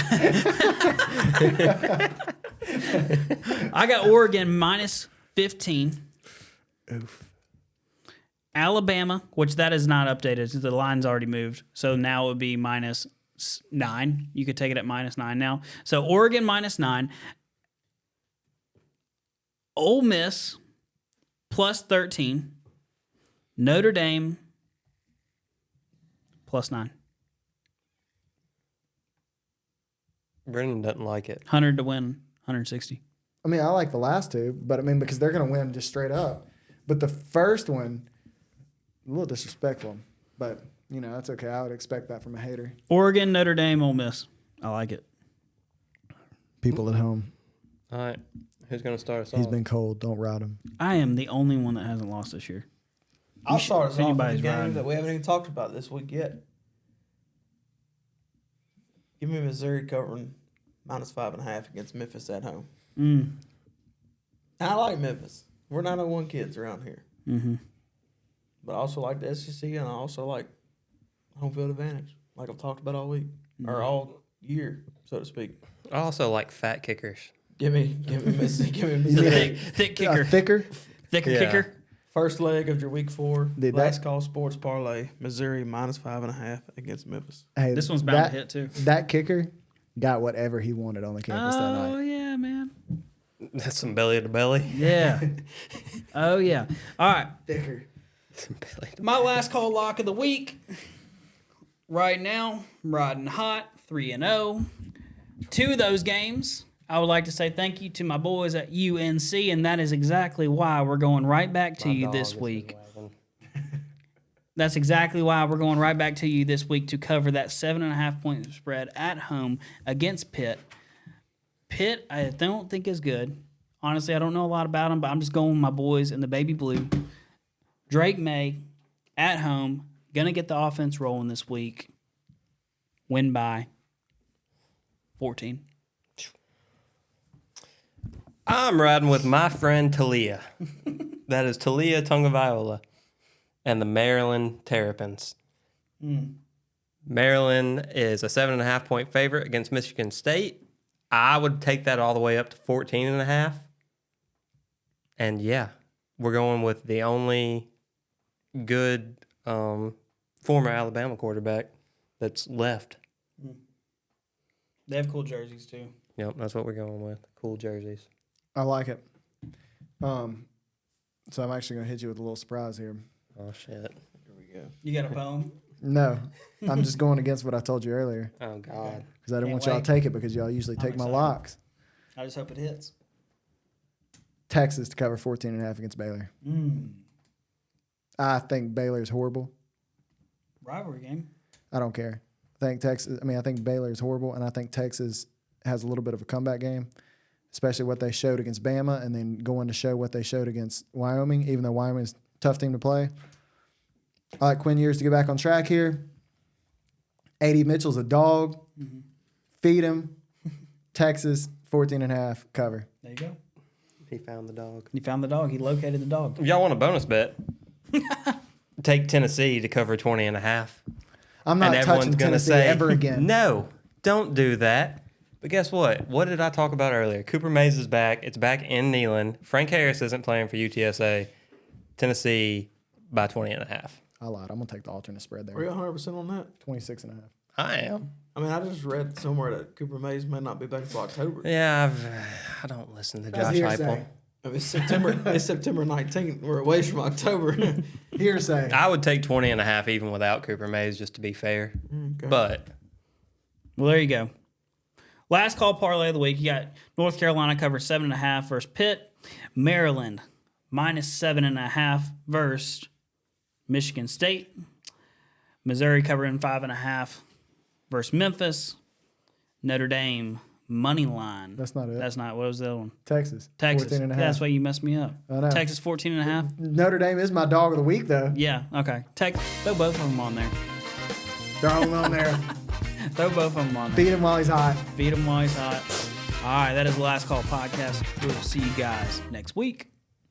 Speaker 1: I got Oregon minus 15.
Speaker 2: Oof.
Speaker 1: Alabama, which that is not updated. The line's already moved. So now it would be minus 9. You could take it at minus 9 now. So Oregon minus 9. Ole Miss plus 13. Notre Dame plus 9.
Speaker 3: Brendan doesn't like it.
Speaker 1: 100 to win, 160.
Speaker 2: I mean, I like the last two, but I mean, because they're going to win just straight up. But the first one, a little disrespectful, but, that's okay. I would expect that from a hater.
Speaker 1: Oregon, Notre Dame, Ole Miss. I like it.
Speaker 2: People at home.
Speaker 3: All right. Who's going to start us off?
Speaker 2: He's been cold. Don't ride him.
Speaker 1: I am the only one that hasn't lost this year.
Speaker 4: I'll start us off with a
Speaker 1: anybody's
Speaker 4: game
Speaker 1: riding.
Speaker 4: that we haven't even talked about this week yet. Give me Missouri covering minus 5.5 against Memphis at home.
Speaker 1: Mm.
Speaker 4: And I like Memphis. We're 901 kids around here.
Speaker 1: Mm-hmm.
Speaker 4: But I also like the SEC, and I also like home field advantage, like I've talked about all week, or all year, so to speak.
Speaker 3: I also like fat kickers.
Speaker 4: Give me Mississippi. Give me Mississippi.
Speaker 1: Thick kicker.
Speaker 2: Thicker?
Speaker 1: Thicker
Speaker 3: Yeah.
Speaker 1: kicker.
Speaker 4: First leg of your week 4
Speaker 2: Dude,
Speaker 4: last call sports parlay. Missouri minus 5.5 against Memphis.
Speaker 2: Hey,
Speaker 1: This one's bound to hit, too.
Speaker 2: That kicker got whatever he wanted on the campus that
Speaker 1: Oh,
Speaker 2: night.
Speaker 1: yeah, man.
Speaker 3: That's some belly to belly.
Speaker 1: Yeah. Oh, yeah. All right.
Speaker 2: Thicker.
Speaker 3: Some belly to
Speaker 1: My last call lock of the week. Right now, I'm riding hot, 3-0. 2 of those games, I would like to say thank you to my boys at UNC, and that is exactly why we're going right back to you this week. That's exactly why we're going right back to you this week to cover that 7.5-point spread at home against Pitt. Pitt, I don't think is good. Honestly, I don't know a lot about them, but I'm just going with my boys in the baby blue. Drake May at home, gonna get the offense rolling this week. Win by 14.
Speaker 3: I'm riding with my friend Talia. That is Talia Tungaviola and the Maryland Terrapins. Maryland is a 7.5-point favorite against Michigan State. I would take that all the way up to 14.5. And yeah, we're going with the only good former Alabama quarterback that's left.
Speaker 1: They have cool jerseys too.
Speaker 3: Yep, that's what we're going with. Cool jerseys.
Speaker 2: I like it. So I'm actually going to hit you with a little surprise here.
Speaker 3: Oh shit.
Speaker 4: Here we go.
Speaker 1: You got a poem?
Speaker 2: No, I'm just going against what I told you earlier
Speaker 3: Oh god.
Speaker 2: because I didn't
Speaker 1: Can't
Speaker 2: want y'all
Speaker 1: wait.
Speaker 2: to take it because y'all usually
Speaker 1: I'm
Speaker 2: take my
Speaker 1: excited.
Speaker 2: locks.
Speaker 1: I just hope it hits.
Speaker 2: Texas to cover 14.5 against Baylor. I think Baylor is horrible.
Speaker 1: Rivalry game.
Speaker 2: I don't care. I think Baylor is horrible, and I think Texas has a little bit of a comeback game, especially what they showed against Bama, and then going to show what they showed against Wyoming, even though Wyoming is a tough team to play. I like Quinn Ewers to get back on track here. A.D. Mitchell's a dog. Feed him. Texas, 14.5 cover.
Speaker 1: There you go.
Speaker 3: He found the dog.
Speaker 1: You found the dog. He located the dog.
Speaker 3: If y'all want a bonus bet, take Tennessee to cover 20.5.
Speaker 2: I'm not touching Tennessee ever again.
Speaker 3: No, don't do that. But guess what? What did I talk about earlier? Cooper Mays is back. It's back in Neyland. Frank Harris isn't playing for UTSA. Tennessee by 20.5.
Speaker 2: I lied. I'm going to take the alternate spread
Speaker 4: Are you
Speaker 2: there.
Speaker 4: 100% on that?
Speaker 2: 26.5.
Speaker 3: I am.
Speaker 4: I mean, I just read somewhere that Cooper Mays may not be back until October.
Speaker 3: Yeah, I don't listen to
Speaker 2: That's
Speaker 3: Josh
Speaker 2: hearsay.
Speaker 3: Heupel.
Speaker 4: I mean, it's September 19th. We're away from October.
Speaker 2: Hearsay.
Speaker 3: I would take 20.5 even without Cooper Mays, just to be fair.
Speaker 4: Okay.
Speaker 3: But
Speaker 1: Well, there you go. Last call parlay of the week. You got North Carolina cover 7.5 versus Pitt. Maryland minus 7.5 versus Michigan State. Missouri covering 5.5 versus Memphis. Notre Dame money line.
Speaker 2: That's not it.
Speaker 1: That's not. What was the other one?
Speaker 2: Texas.
Speaker 1: Texas.
Speaker 2: 14.5.
Speaker 1: That's why you messed me up.
Speaker 2: I know.
Speaker 1: Texas 14.5.
Speaker 2: Notre Dame is my dog of the week, though.
Speaker 1: Yeah. Okay. Throw both of them on there.
Speaker 2: They're all on there.
Speaker 1: Throw both of them on there.
Speaker 2: Beat him while he's hot.
Speaker 1: Beat him while he's hot. All right. That is the Last Call podcast. We'll see you guys next week.